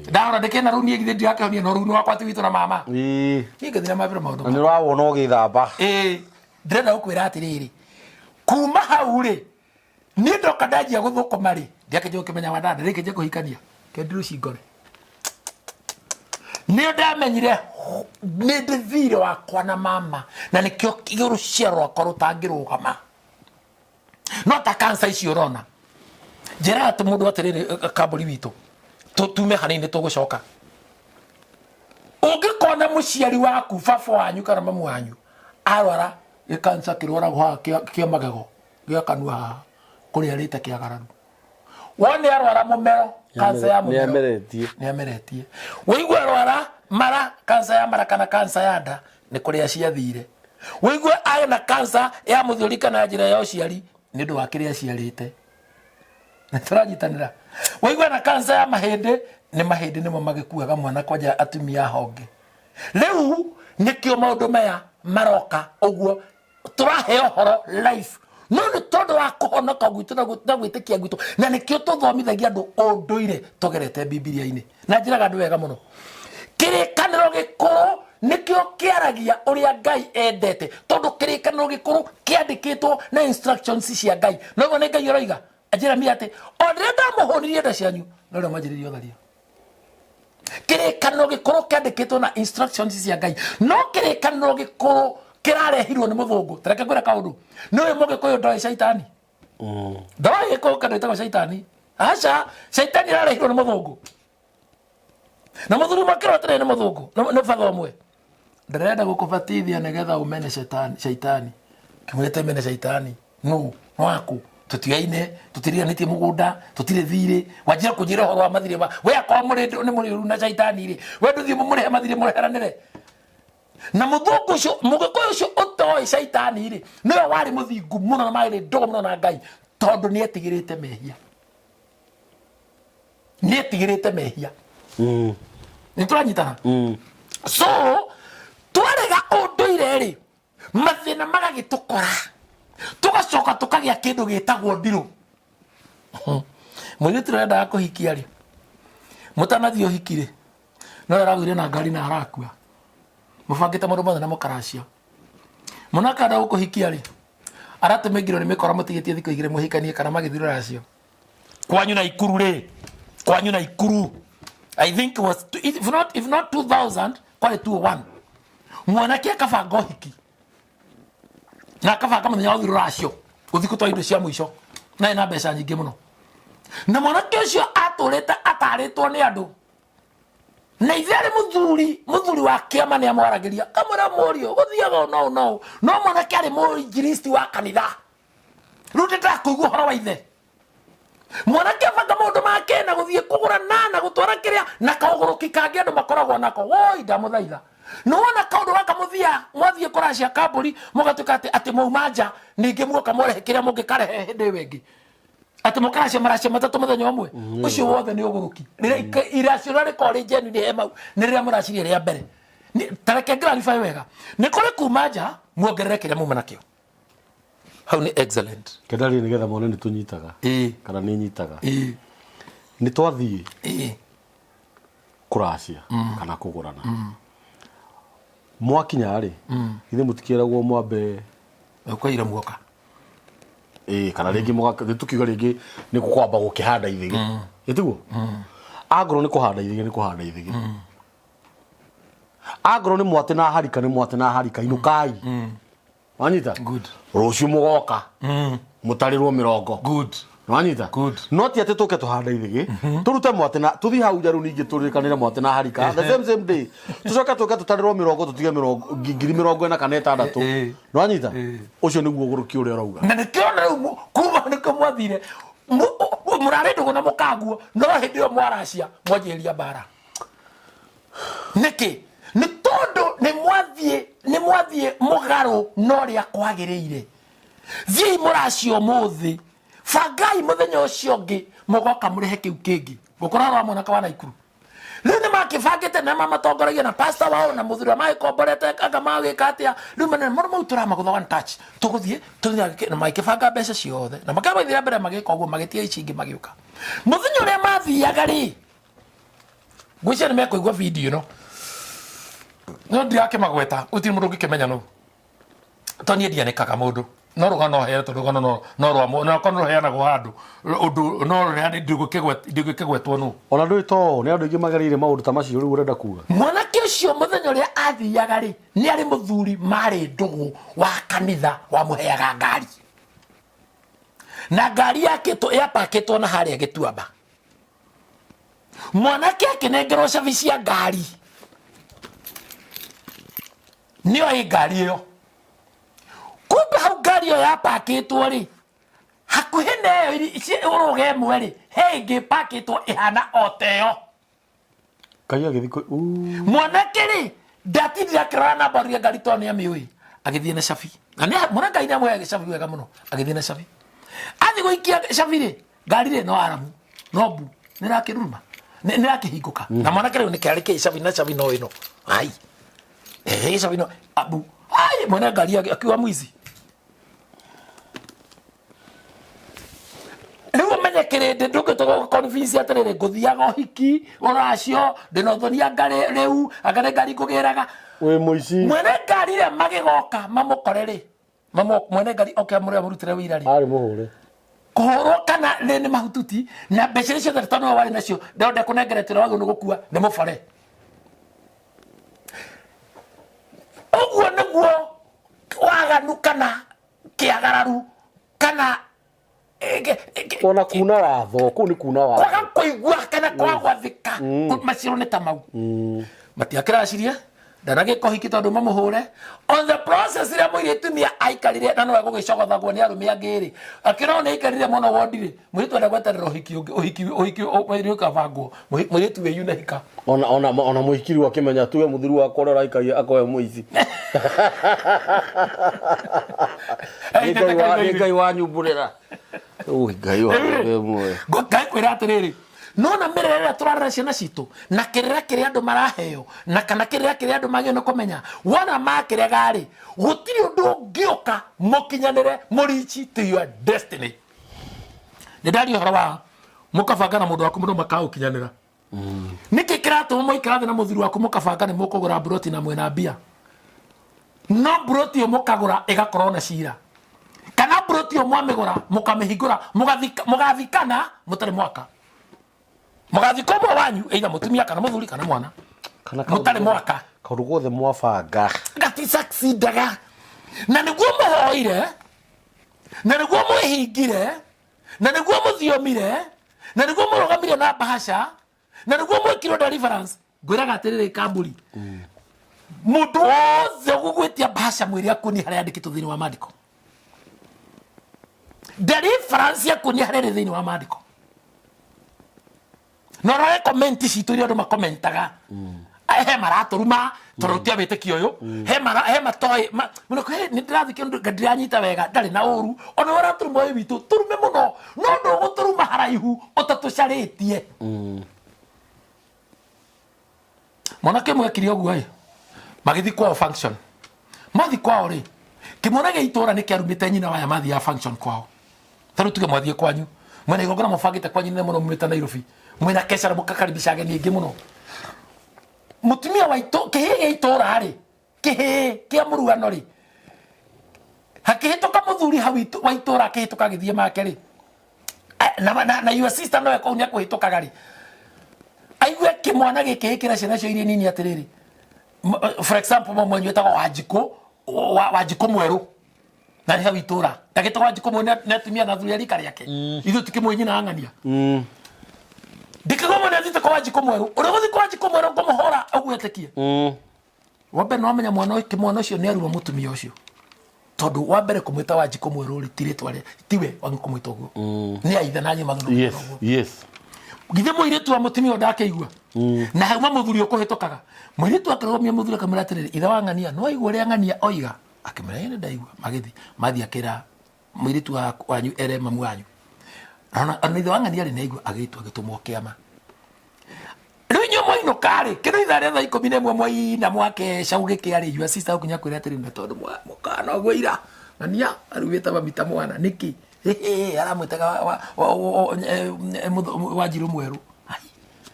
ndara ndekena runie githe ndiake honie no runo wakwa tiwitu na mama ngithira mabira maundu ni rawona ugithamba ndirenda gukwira atiriri kuma hau ri ni ndoka ndanjia guthukuma ri ndiake njo kimenya wadanda rike nje kuhikania kendiru cingore ni ndamenyire ni ndithire wakwa na mama na nikio ruciaro rwakwa rutangirugama no ta kansa icio urona njira ati mundu atiriri kamburi witu tume hanini tugucoka ungikona muciari waku baba wanyu kana mamu wanyu arwara ikansa kirwara gwa kia magego gia kanua kuria rite kiagararu wone arwara mumero kansa ya mumero ni ameretie weigwa arwara mara kansa ya mara kana kansa ya nda ni kuria ciathire weigwa ayo na kansa ya muthiuri kana njira ya uciari ni ndu wakiria ciarite niturajitanira weigwa na kansa ya mahindi ni mahindi nimo magikuaga mwana kwanja atumia honge riu nikio maundu maya maroka uguo turahe horo life no ni tondu wa kuhonoka gwitu na gwitikia gwitu na nikio tuthomithagia andu unduire togerete bibilia-ini na njiraga andu wega muno kirikaniro gikuru nikio kiaragia uria Ngai endete tondu kirikaniro gikuru kiandikitwo na instructions cia Ngai no ne Ngai roiga ajira mi ate onrenda muhonirie nda cianyu no ria manjiririo tharia kirikaniro gikuru kiandikitwo na instructions cia Ngai no kirikaniro gikuru kirarehirwo ni muthungu tareke kwira kaundu no moge koyo ndo shaitani ndo ko kana ita shaitani acha shaitani ararehirwo ni muthungu na muthuru makiro tere ni muthungu no fatho omwe ndirenda gukubatithia nigetha umene shaitani kimwete mene shaitani no waku tutiaine tutirianitie mugunda tutire thire wajira kujira horo wa mathire ba we akwa muri ni muri na shaitani ri we nduthi muri mathire muri heranire na muthungu cio mugikoyo cio utoi shaitani ri no wari muthingu muno na maire ndogo muno na Ngai tondu ni etigirite mehia ni turanyitana so twarega unduire ri mathina magagitukora tugacoka tukagia kindu gitagwo ndiru mwiri turenda kuhikia ri mutanathio hikire no aragwire na ngari na arakua mufangite mundu mothe na mukaracia munakanda gukuhikia ri aratumegiro ni mikora mutigitie thiko igire muhikanie kana magithiro racio kwanyu na ikuru ri kwanyu na ikuru I think it was if not 2000 kwale 201 mwanake akabanga hiki na akabanga muthenya uthiro racio uthiko twa indo cia mwisho na ina mbeca nyingi muno na mwanake ucio aturite ataritwo ni andu na ithari muthuri wa kiama ni amwaragiria kamera morio guthiaga no mwanake ari muinjilisti wa kanitha rutita kuigua horo wa ithe mwanake banga maundu make na guthie kugura na gutwara kiria na kauguru kangi andu makoragwo nako woi ndamuthaitha no wona kaundu gaka muthia mwathie kuracia kamburi mugatuka ati maumanja ningi muka murehe kiria mungikarehe hindi wengi ati mukaracia maracia matatu muthenya umwe ucio wothe ni uguruki iracio rari kori jenu ni hema ni riria muraciria ria mbere tareke clarify wega ni kuri kumanja muongerere kiria muma nakio how ni excellent kedari ni getha mone ni tunyitaga kana ni nyitaga ni twathie kuracia kana kugurana mwakinya ri ithe mutikiragwo mwambe ukaira muoka kana ringi muga tukiuga ringi ni kukwamba gukihanda ithigi itiguo agro ni kuhanda ithigi agro ni mwate na harika inukai wanyita good rucio mugoka mutarirwo mirongo good wanyita good not ati tuke tuhanda ithigi turute mwate na tuthi hau jaru ningi turikanira mwate na harika the same day tucoka tuke tutarirwo mirongo tutige mirongo ngiri mirongo na kana itandatu wanyita ucio niguo guruki uria urauga na nikiona kuma nikamwathire murare ndugu na mukaguo no hindi yo mwaracia mwanjiria bara niki ni tondu ni mwathie mugaro no ria kwagiriire thii muracio muthi fangai muthenya ucio ngi mugoka murehe kiu kingi gukorarwa mwanaka wa Naikuru riu ni makibangite na mamatongoragia na pastor wao na muthura mai komborete kanga magika atia riu mane mormo turamagutha one touch tuguthie na makibanga mbeca ciothe na makabaithira mbere magika uguo magitia ici ingi magiuka muthenya uria mathiaga ri gwicia ni mekuigua video no ndiake magweta utiri mundu ngikimenya no toni ndianikaga mundu no rugano he to rugano no rwa no kono he na gwandu undu no ri ndigukigwetwo no ona ndui to ni andu ingi magarire maundu ta macio riu urenda kuga mwanake ucio muthenya uria athiaga ri ni ari muthuri mari ndugu wa kanitha wa muheaga ngari na ngari yake to yapaketwo na haria gituamba mwanake akinengerwo service ya ngari niyo hii ngari iyo kumbe hau ngari iyo yapakitwo ri hakuhi neyo ici uruge mwe ri he ingi pakitwo ihana oteo kaya githiko mwanake ri ndatindira kirana na baru ya ngari to ni amiui agithie na cabi na ni mwanaka ina mwe agicabi wega muno agithie na cabi athi guikia cabi ri ngari ri no aramu no bu nirakiruma nirakihinguka na mwanake ri ni kiari ki cabi na cabi no ino ai cabi no abu ai mwana ngari akiwa mwizi riu menye kirinde ndungitoka convince atirire nguthiaga hiki uracio ndinothonia ngari riu agane ngari ngugiraga we muici mwene ngari ria magigoka mamukore ri mwene ngari oke amure amurutire wira ri ari muhure kuhurwo kana ni mahututi na mbeca icio thari tano wari nacio ndonde kunengeretira wagu ni gukua ni mubare oguo niguo waganu kana kiagararu kana ona kuna watho ku ni kuna watho kwaga kuigua kana kwagwathika maciro ni tamau matiakiracirie ndanagiko hiki tondu mamuhure on the process ria muiritumia aikarire na no egugicogothaguo ni arumi angiri akirona aikarire muno wondire muiritu enda gweterera uhiki ukavangwo muiritu we yuna hika ona muhikiri wakimenya tuwe muthiru wakwa ura aikarie akoe muici ngai wa nyumburira ngai wa mwe ngai kwira atiriri nona merera turarara ciana citu na kirira kiria andu maraheo na kana kirira andu magio no kumenya wana makire gari gutiri undu ngioka mukinyanire murichi to your destiny ndari horo wa mukabanga na mundu waku mundu makau kinyanira niki kiratu muikarathi na muthiru waku mukabanga ni mukugura broti na mwena bia no broti mukagura igakorwo na cira kana broti mwamigura mukamihigura mugathikana mutari mwaka mugathiko mwa wanyu either mutumia kana muthuri kana mwana kana mutari mwaka kaundu gothe mwabanga gati succeedaga na niguo muhoire na niguo mwihingire na niguo muthiomire na niguo murugamire na bahasha na niguo mwikirwo deliverance ngwiraga atiriri kamburi mundu wothe gugwitia bahasha mwiri akuni haria andikitwo thiini wa maandiko deliverance akuni haria thiini wa maandiko no roe comment citu ri andu makomentaga he maraturuma turutia witikio uyu he matoi muno he ni ndirathikio ndiranyita wega ndari na uru ona waraturuma wi witu turume muno no ndo guturuma haraihu utatucaritie mwanake mwekiri oguo magithi kwao function mathi kwao ri kimwana geitora ni kiarumite nyina waya mathi ya function kwao taru tuge mwathie kwanyu mwene igongona mufangite kwanyu ne muno mumita Nairobi mwena kesha na mukakaribisha ageni ingi muno mutumia waito kihe itora ri kihe kia muruano ri hakihitoka muthuri hawitu waitora akihitoka githie make ri na your sister no eko nya kuhitoka gari aigwe kimwana gikihikira ciana cio iria nini atiriri for example mwenye wetagwo Wanjiko mweru na ni hawitura ndagitagwo Wanjiko mweru na atumia na thuri rika riake ithu tikimwenyi na ang'ania ndikagoma na thite kwa Wanjiko mweru uraguthi kwa Wanjiko mweru ngumuhora agwetekie wambe no amenya mwana ucio ni aruma mutumia ucio tondu wa mbere kumwita Wanjiku Mweruri tiritware tiwe wangu kumwita uguo ni aitha nanyu magno Yes, yes. githe muiritu wa mutumia ndakeigua na hauma muthuri ukuhitukaga muiritu akaromia muthuri akamwira atiriri ithe wa Ng'ania no aigua ria Ng'ania oiga akimera ene ndaigua magithi mathi akira muiritu wanyu ere mamu wanyu ana ithe wa Ng'ania ri naigua agitwa agitumwo kiama Rinyo moino kare kero ithare tha 11 mwai na mwake shauge kiari yua sister ukunya kwira atiri na tondu mukana gweira Ng'ania arugita mamita mwana niki aramwitaga Wanjiru Mweru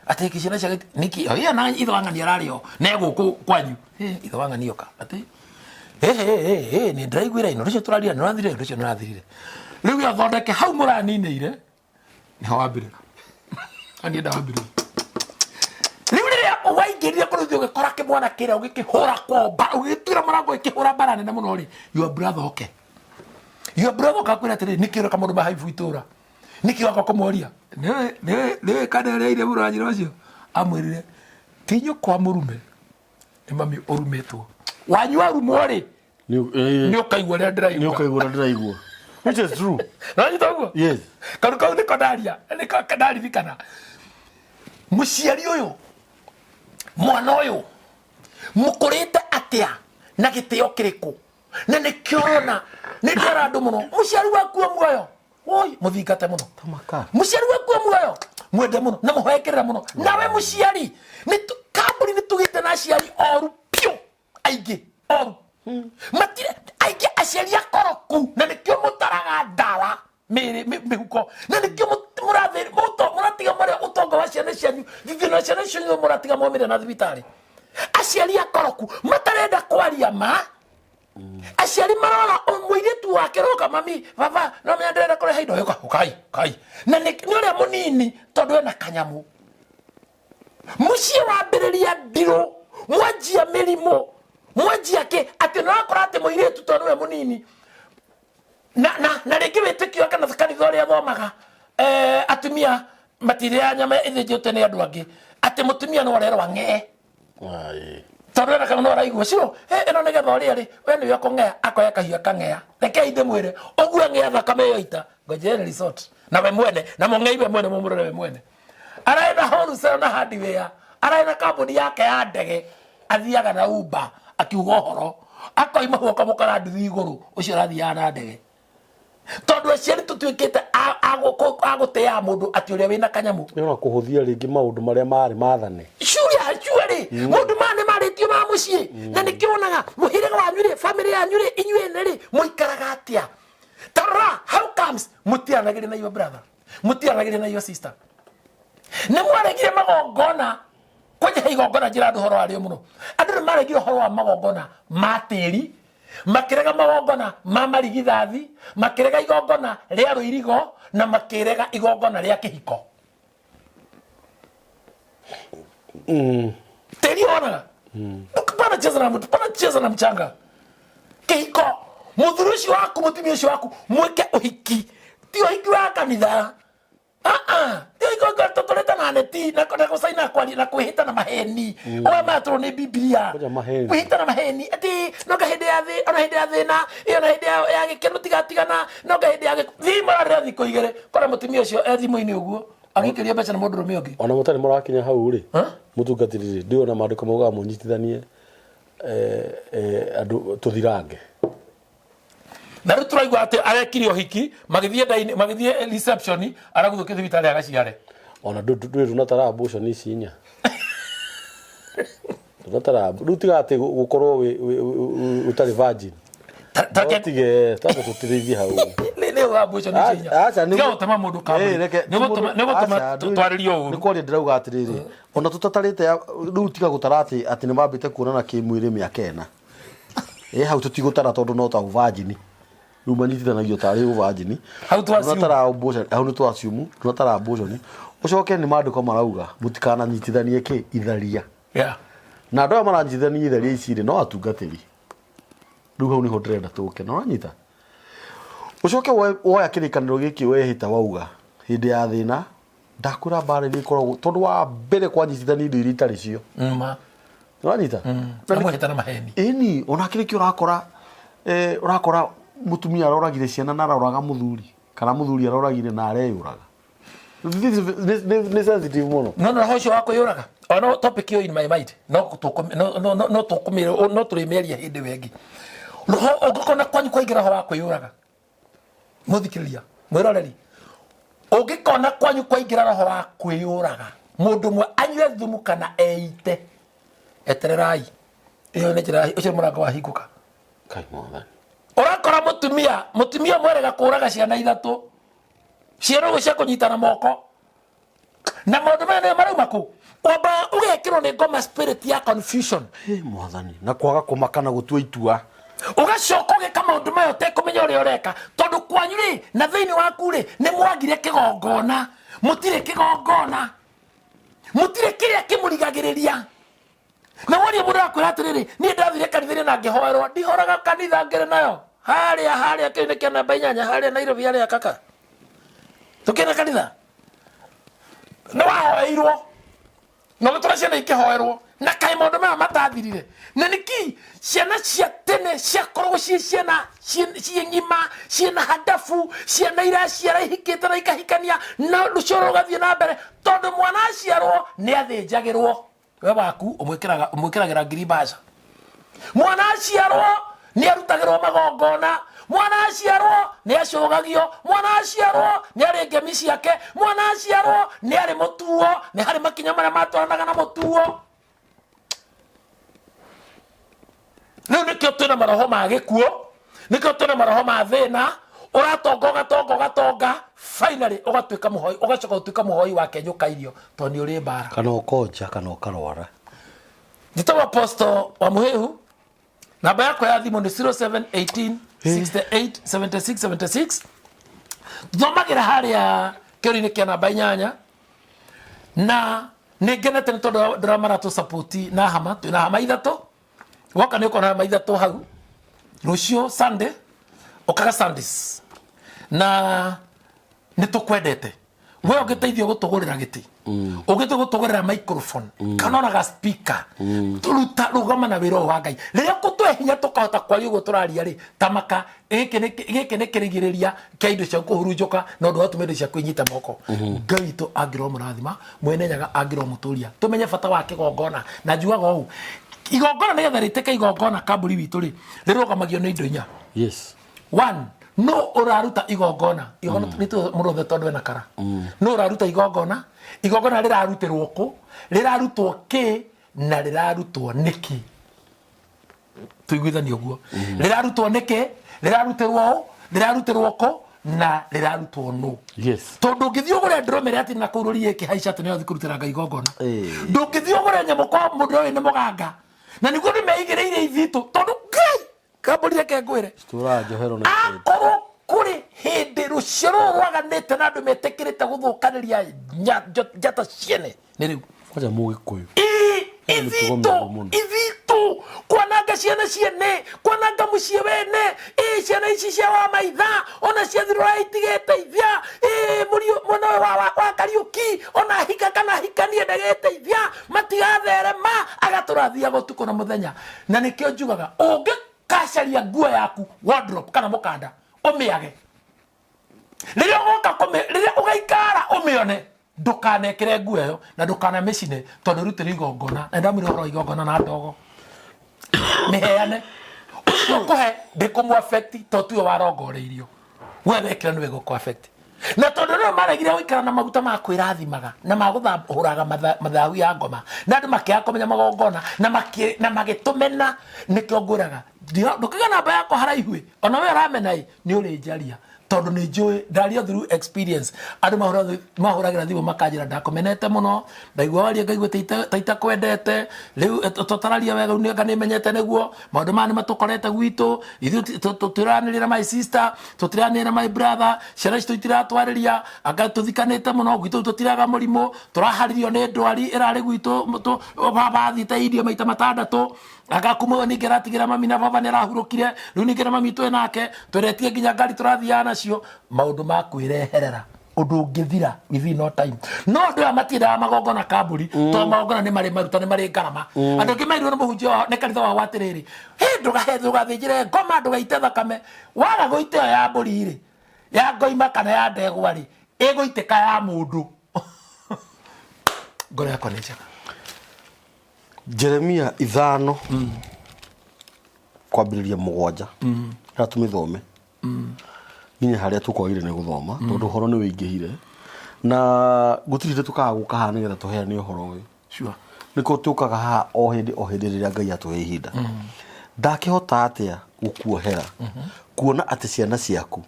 ateke cina cia niki oya na ithe wa Ng'ania arario ne guku kwanyu ithe wa Ng'ania oka ati ni ndaiguira ino ricio turaria no rathire ricio no rathirire riu ya thondeke hau muranineire ni wambirira ani ndawambirira riu riria waingirire kuruthi ugikora kimwana kiria ugikihura komba ugitira marango ikihura barane na muno ri your brother okay your brother kakwira atiri nikiro kamundu mahaifu itura nikiwako kumuria ne kana reire muranyi rocio amwirire tinyo kwa murume ni mami orumetwo wanyu arumo ri ni ukaigwa ria ndiraigwa Ni ukaigwa ria ndiraigwa which is true nani taguo yes karuka ni kodaria ni kadari vikana muciari uyu mwana uyu mukurite atia na gitio kiriku na nikiona ni ndara andu muno muciari waku muoyo oi muthingate muno tamaka muciari waku muoyo mwende muno na muhekerera muno nawe muciari ni kambuni ni tugite na aciari oru pio aige oru matire aige aciari akoroku na nikio mutaraga ndawa mihuko na nikio murathiri muratiga maria utonga wa ciana cianyu thithino ciana cianyu muratiga momire na thibitari aciari akoroku matarenda kwaria ma aciari marora muiritu wake roka mami baba no menderera kore haido yoka kai na ni ule munini tondu ena kanyamu mucie wambiriria ndiro mwanjia mirimo mwanjia ke ati no akora ati muiritu tondu we munini na ringi witikio kana kanitha uria thomaga atumia matiria nyama ithinjite ni andu angi ati mutumia no arerwa ng'e ai tondu na kana no araigua cio eno ni getha uria ri we ni yako ng'ea akoya kahia kang'ea reke inde mwire oguo ng'ea thakame yo ita ngojere resort na we mwene na mong'eiwe mwene mumurore we mwene araenda honu sana na hardware araenda kambuni yake ya ndege athiaga na Uber akiuga horo akoima huoka mukara nduthi iguru ucio rathia na ndege tondu aciari tutwikite agutea mundu ati uria wina kanyamu ni ona kuhuthia ringi maundu maria mari mathane Chuari mundu mane maritio ma mucii na nikionaga muhirega wanyu ri family yanyu ri inyuene ri muikaraga atia tara how comes mutianagire na your brother mutianagire na your sister ne mwaregire magongona kwaje igongona njira ndu horo ario muno andu ni maregire horo wa magongona matiri makirega magongona ma marigithathi makirega igongona ria ruirigo na makirega igongona ria kihiko teri ona pana cheza na mchanga kihiko muthurushi waku mutumioshi waku mweke uhiki ti uhiki wa kanitha tio igongona tutuleta na neti na kusaina kwani na kuhita na maheni oya matro ni Biblia kuhita na maheni ati no gahede ya thi ona hede ya thina iyo na hede ya gikeno tigatigana no gahede ya thima ra thiko igere kora mutumia ucio ethimu-ini uguo agikiria mbeca na mundu rume ungi ona mutari murakinya hau ri mutungatirire ndio na mandiko mauga munyitithanie andu tuthirange na ru turaigwa ati arekirio hiki magithie reception araguthukia thibitari agaciare ona tunatara abortion isinya tunatara rutiga ati gukorwo utari virgin tatige tapo tutirithie hau ne wa abortion isinya acha ni gutama mundu kamu ne gutama twaririo uru ni kwari ndirauga atiriri ona tutatarite rutiga gutarati ati ni mambite kuonana kimwiri miaka ena hau tutigutara tondu no ta virgin rumanyitithanagio tari virgin hau tunatara abortion hau ni twasiumu tunatara abortion ucoke ni mandiko marauga mutikana nyitithanie ki itharia na ndo maranyitithanie itharia iciri no atungatiri riu hau ni ho ndrenda tuke no anyita ucoke woya kirikaniro giki wehita wauga hindi ya thina ndakura bare ni korwo tondu wa mbere kwanyitithania indo iria itari cio no anyita na mwehita na maheni ini ona kiriki urakora urakora mutumia aroragire ciana na aroraga muthuri kana muthuri aroragire na areyuraga ni sensitive muno no hocio wako yuraga ono topic yo in my mind no tukumira no turimeria hindi wengi no ugikona kwanyu kwaingira ho wako yuraga muthikiriria mwiroreri ugikona kwanyu kwaingira roho wa kwiyuraga mundu mwe anywe thumu kana eite etererai iyo ni njira ucio murango wa hinguka kai mwathani urakora mutumia mwerega kuraga ciana ithatu ciero gucia kunyitana moko na maundu maya marauma ku kwamba ugekirwo ni ngoma spirit ya confusion mwathani na kwaga kumakana gutua itua ugacoka ugeka maundu maya utekumenya uria ureka tondu kwanyu ri na thiini waku ri ni mwagire kigongona mutire kigongona mutire kiria kimurigagiriria na wori mundu akwira atiriri ni ndathire kanitha na ngihoerwo ndihoraga kanitha ngire nayo haria kine kia namba 8 haria Nairobi haria kaka tukena kanitha no wahoeirwo no gutura ciana ikihoerwo na kai maundu maya matathirire na niki ciana cia tene ciakoragwo ciana ciengima ciena hadafu ciana iraciara ihikite na ikahikania na rucoro rugathie na mbere tondu mwana aciarwo ni athinjagirwo we waku umwikiragira ngiribaca mwana aciarwo ni arutagirwo magongona mwana aciarwo ni acugagio mwana aciarwo ni ari ngemi ciake mwana aciarwo ni ari mutuo ni hari makinya maria matwaranaga na mutuo no nikio twina maroho ma gikuo nikio twina maroho ma thina uratonga finally ugatuika muhoi ugacoka utuika muhoi wa kenyuka irio to ni uri mbara kana ukonja kana ukarwara Nitawa Apostle wa Muhehu namba yako ya thimu ni 0718 68 76 76 thomagira haria kiori-ini kia namba 8 na ningenete ni tondu ndramara tu support na hama twina hama ithatu woka ni ukona hama ithatu hau rucio Sunday okaga Sundays na nitukwendete we ugiteithio gutugurira giti ugite gutugurira microphone kana na speaker turuta rugama na wiro wa Ngai riria kutwe hinya tukahota kwaria ugo turaria ri tamaka giki ni kirigiriria kia indo cia kuhurunjuka no ndu watu mende cia kwinyita moko Ngai to agiro murathima mwene nyaga agiro muturia tumenye bata wa kigongona na juaga u igongona ni getha riteke igongona kamburi witu ri rirugamagio ni indo inya yes 1 no uraruta igongona nitu murothe tondu na kara no uraruta igongona rirarutirwo ku rirarutwo ki na rirarutwo niki tuiguithani uguo rirarutwo niki rirarutirwo ku na rirarutwo no yes tondu ngithiogore ndromere ati na kururi iki haica ati ni thikurutira Ngai igongona ndungithiogore nyamo kwa mundu ni muganga na niguo ni meigireire ithitu tondu Ngai kaburi ke ngwire stura johero na akoro kuri hindi ruciro rwaganite na andu metekirite guthukaniria njata ciene ni riu kwaja mugikuyu ithitu kwananga ciene kwananga mucie wene ciana ici cia wa maitha ona ciathirwa itigeteithia murio mwana wa Kariuki ona hika kana hikanie ndageteithia matigatherema agaturathia gutuko na muthenya na nikio njugaga ungi kacaria nguo yaku wardrobe kana mukanda umiage riria ugaikara umione ndukanekere nguo iyo na ndukana mecine tondu rutiri igongona na ndamwire horo igongona na ndogo miheane kuhe ndikumu affect to tuyo warongoreirio we wekira niwe guku affect na tondu no maregire guikara na maguta ma kwirathimaga na maguthahuraga mathahu ya ngoma na andu makiaga kumenya magongona na magitumena nikio nguraga ndukiga namba yako haraihu ona we uramena ni uri njaria tondu ni njui ndaria through experience andu mahuragira thimu makanjira ndakumenete muno ndaigua waria ngaigua taita kwendete riu tutararia wega ni ngani menyete niguo maundu mani matukorete gwitu ithu tutiranirira my sister tutiranirira my brother ciana citu itiratwariria anga tuthikanite muno gwitu tutiraga murimu turaharirio ni ndwari irari gwitu baba thita idio maita matandatu agakumwa ni geratigira mami na baba ni rahurukire riu ni gera mami twe nake tweretie nginya ngari turathiana cio maundu ma kwireherera undu ngithira within no time no ndu amatira magongona kamburi to magongona ni mari maruta ni mari ngarama andu kimeirwo ni muhunjio ni kanitha wa watiriri ndugahethuga thinjire ngoma ndugaite thakame waga guite ya mburi ri ya ngoima kana ya ndegwa ri iguitika ya mundu ngoro yakwa ni njega. Jeremia 5 kwambĩrĩria 7 na tũmĩthome nginya harĩa tũkwagĩrĩire nĩ gũthoma tondũ ũhoro nĩ wĩingĩhire na gũtirĩ hĩndĩ tũkaga gũka haha nĩgetha tũheane ũhoro ũyũ. Sure. Nĩkĩo tũkaga haha o hĩndĩ rĩrĩa Ngai atũhe ihinda. Ndakĩhota atĩa gũkuohera kuona atĩ ciana ciaku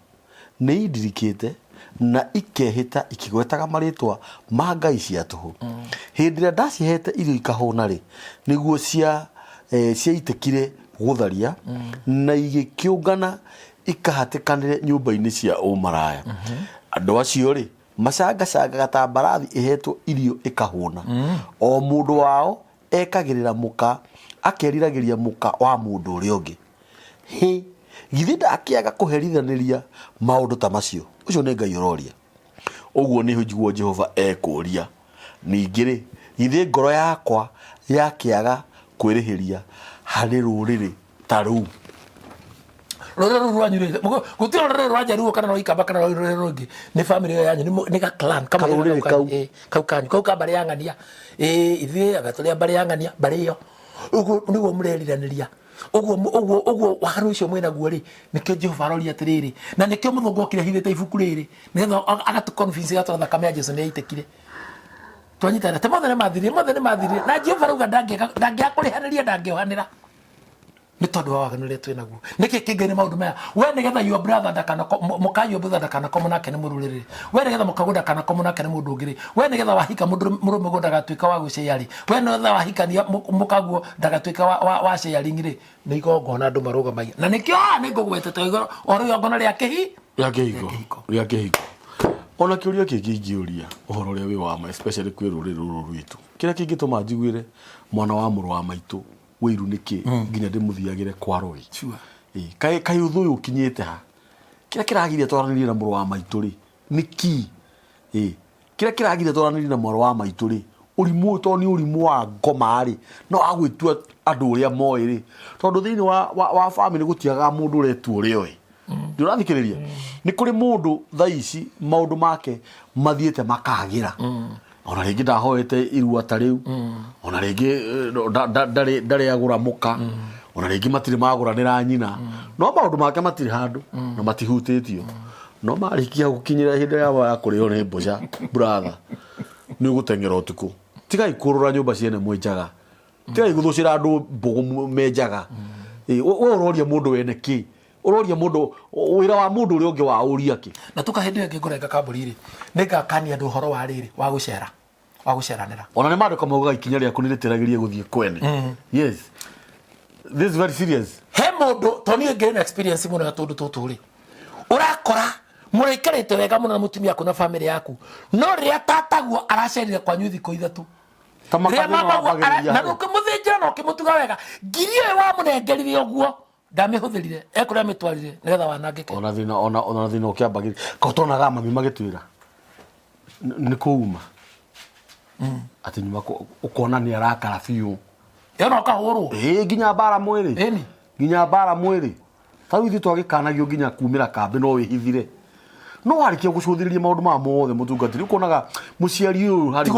nĩ indirikĩte na ikehĩta ikigwetaga marĩtwa ma ngai cia tũhũ. Hĩndĩ ĩrĩa ndacihete irio ikahũna rĩ nĩguo ciaitekire gũtharia na igĩkĩũngana ikahatĩkanĩre nyũmba-inĩ cia ũmaraya. Andũ acio rĩ macangacangaga ta mbarathi ĩhetwo irio ĩkahũna. O mũndũ wao ekagĩrĩra mũka akeriragĩria mũka wa mũndũ ũrĩa ũngĩ. Githĩ ndakĩaga kũherithanĩria maũndũ ta macio? Ũcio nĩ Ngai ũroria. Ũguo nĩ njiguo Jehova ekũria. Ningĩ rĩ githĩ ngoro yakwa yakĩaga kwĩrĩhĩria harĩ rũrĩrĩ ta rũu? Rũrĩrĩ rwanyurĩte gũtirĩ rũrĩrĩ rwa Jaruo kana rwa Ikamba kana rũrĩrĩ rũngĩ nĩ family yanyu nĩ ga clan kama rũrĩrĩ kau kanyu kau ka mbarĩ ya ng'ania ithuĩ agatũrĩa mbarĩ ya ng'ania mbarĩ ĩyo ũguo nĩguo mũreriranĩria ũguo waru ũcio mwĩnaguo rĩ nĩkĩo Jehova aroria atĩrĩrĩ na nĩkĩo mũthũngũ okire hithĩte ibuku rĩrĩ nĩgetha agatũconvince atĩ thakame ya Jesũ nĩyaitekire twanyitana te mothe nĩ mathirire na Jehova rauga ndangĩakũrĩhanĩria ndangĩohanĩra nĩ tondũ wa waganu ũrĩa twĩ naguo. Nĩkĩ kĩngĩ nĩ maũndũ maya we nĩgetha your brother mũkayo brother ndakanakomwo nake nĩ mũrũrĩrĩ we nĩgetha mũkago ndakanakomwo nake nĩ mũndũ ũngĩ rĩ we nĩgetha wahika mũrũme go ndagatuĩka wa gũcea rĩ we nĩgetha wahikania mũkaguo ndagatuĩka wa sharing rĩ nĩ igongona andũ marũgamagia na nĩkĩo nĩ ngũgwetete igoro o rĩu igongona rĩa kĩhingo. Ona kĩũria kĩngĩ ingĩũria ũhoro ũrĩa wĩ wa ma especially kwĩ rũrĩrĩ rũrũ rwitũ kĩrĩa kĩngĩtũma njiguĩre mwana wa mũrũ wa maitũ wĩiru nĩkĩ nginya ndĩmũthiagĩre kwa rũĩ. Kaĩ ũthũ ũyũ ũkinyĩte ha kĩrĩa kĩragiria twaranĩrie na mũrũ wa maitũ rĩ nĩki kĩrĩa kĩragiria twaranĩrie na mũrũ wa maitũ rĩ ũrimũ to nĩ ũrimũ wa ngoma rĩ no agwĩtua andũ ũrĩa moĩ rĩ tondũ thĩinĩ wa family gũtiagaga mũndũ ũretua ũrĩa oĩ. Ndũrathikĩrĩria nĩ kũrĩ mũndũ thaa ici maũndũ make mathiĩte makagĩra ona rĩngĩ ndahoete irua ta rĩu ona rĩngĩ ndarĩ agũra mũka ona rĩngĩ matirĩ magũranĩra nyina no maũndũ make matirĩ handũ na matihutĩtio no marĩkia gũkinyĩra hĩndĩ ya kũrĩo nĩ mbũca brother nĩ ũgũteng'era ũtukũ tigai kũrũra nyũmba ciene mwenjaga tigai gũthũcĩra andũ mbũgũ menjaga we ũroria mũndũ wene kĩ ũroria mũndũ wĩra wa mũndũ ũrĩa ũngĩ wa ũria kĩ na tũkahĩndĩ ĩngĩ ngũrenga kambũri rĩ nĩngakania andũ ũhoro wa rĩrĩ wa gũceranĩra ona nĩ mandĩko maugaga ikinya rĩaku nĩ rĩtĩragĩrie gũthiĩ kwene. Yes, this is very serious. He mũndũ to niĩ ngĩrĩ na experience mũno ya tũndũ tũtũ rĩ ũrakora mũrĩikarĩte wega mũno na mũtumia yaku na family yaku no rĩrĩa tataguo aracerire kwanyu thikũ ithatũ na ũkĩmũthĩnjĩra na ũkĩmũtuga wega ngiri ĩyo wamũnengerire ũguo ndamĩhũthĩrire ekũrĩa mĩtwarire nĩgetha wanangĩke ona thĩna ũkĩambagĩrĩria kotonaga mami magĩtwĩra nĩ kũuma atĩ nyuma ũkona nĩ arakara biũ ĩno ũkahũrwo nginya mbara mwĩrĩ tarĩu ithuĩ twagĩkanagio nginya kumĩra kambĩ no wĩhithire no warĩkia gũcũthĩrĩria maũndũ ma mothe mũtungatĩri ũkonaga mũciari ũyũ harĩ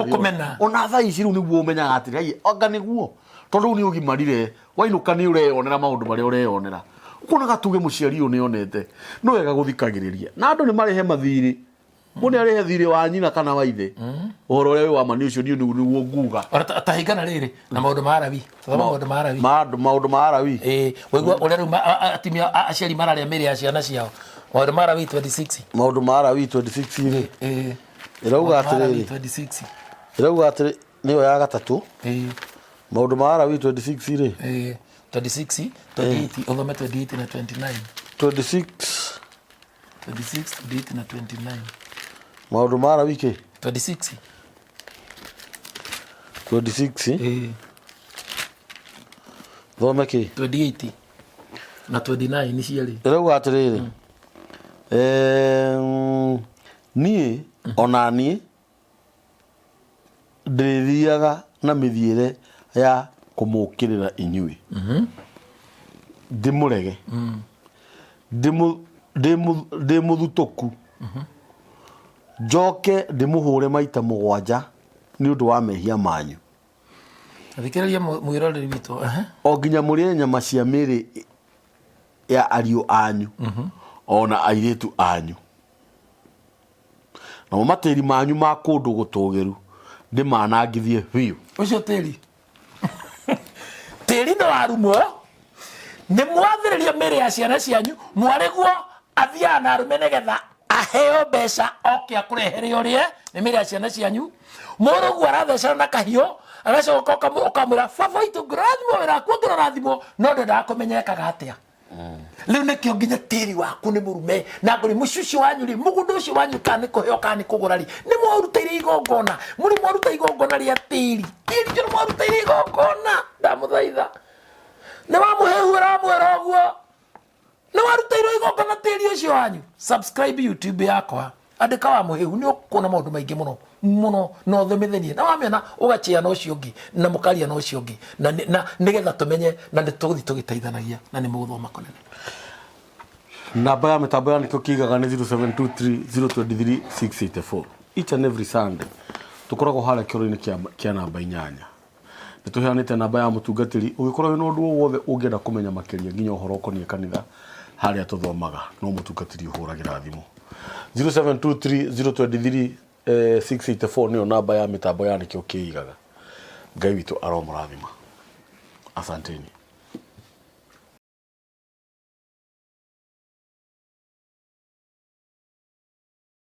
ona thaa ici rĩu nĩguo ũmenyaga atĩrĩ anga nĩguo tondũ rĩu nĩ ũgimarire wainũka nĩ ũreyonera maũndũ marĩa ũreyonera ũkonaga tuge mũciari ũyũ nĩonete no wega gũthikagĩrĩria na andũ nĩ marĩhe mathirĩ mũndũ arĩhe thirĩ wa nyina kana wa ithe ũhoro ũrĩa wĩ wa ma nĩ ũcio nĩguo nguga tahingana rĩrĩ na maũndũ ma Arabi maũndũ ma Arabi waigua ũrĩa rĩu atimia aciari mararĩa mĩrĩ ya ciana ciao maũndũ ma Arabi 26 maũndũ ma Arabi 26 ĩrauga atĩrĩ nĩyo ya gatatũ maũndũ ma Arabi 26 rĩ 26 28 ũthome 28 na 29 26 28 na 29 maũndũ ma Arabi kĩ 26 thome kĩ 28 na 29 nĩ ciarĩ ĩrauga atĩrĩrĩ niĩ onani ndĩthiaga na mĩthiĩre ya kũmũkĩrĩra inyuĩ ndĩmũrege ndĩmũthutũku njoke ndĩmũhũre maita 7 nĩ ũndũ wa mehia manyu thikĩrĩria mwĩroreri witũ o nginya mũrĩe nyama cia mĩĩrĩ ya ariũ anyu ona airĩtu anyu namo matĩri manyu ma kũndũ gũtũgĩru ndĩmanangithie biũ ũcio tĩri tĩri nĩ warumwo nĩ mwathĩrĩria mĩĩrĩ ya ciana cianyu mwarĩguo athiaga na arũme nĩgetha aheo mbeca oke akũrehere ũrĩe nĩ mĩĩrĩ ya ciana cianyu mũrũguo arathecana na kahiũ agacoka ũkamwĩra baba witũ ngũrathimwo wĩra waku ngũrathimwo no ndendaga kũmenyekaga atĩa rĩu nĩkĩo nginya tĩri waku nĩ mũrume na ngũrĩ mũciĩ ũcio wanyu rĩ mũgũnda ũcio wanyu kana nĩ kũheo kana nĩ kũgũra rĩ nĩ mwarutĩire igongona mũrĩ mwaruta igongona rĩa tĩri tĩri nĩ mwarutĩire igongona ndamũthaitha nĩ wamũhehu ũramwĩra ũguo nĩ warutĩirwo igongona tĩri ũcio wanyu subscribe YouTube yakwa andĩka wa mũhehu nĩ ũkuona maũndũ maingĩ mũno na ũthomithanie na wamĩona ũgachia na ũcio ũngĩ na mũkaria na ũcio ũngĩ na nĩgetha tũmenye na nĩ tũgũthiĩ tũgĩteithanagia na nĩ mũgũthoma kũnene namba ya mĩtambo ya nĩkĩo kĩigaga nĩ 0723023684 each and every Sunday tũkoragwo harĩa kĩoro-inĩ kĩa namba 8 nĩ tũheanĩte namba ya mũtungatĩri ũgĩkorwo wĩna ũndũ wothe ũngĩenda kũmenya makĩria nginya ũhoro ũkoniĩ kanitha harĩa tũthomaga no mũtungatĩri ũhũragĩra thimũ 0723023684 nĩyo namba ya mĩtambo ya nĩkĩo kĩigaga Ngai witũ aromũrathima asanteni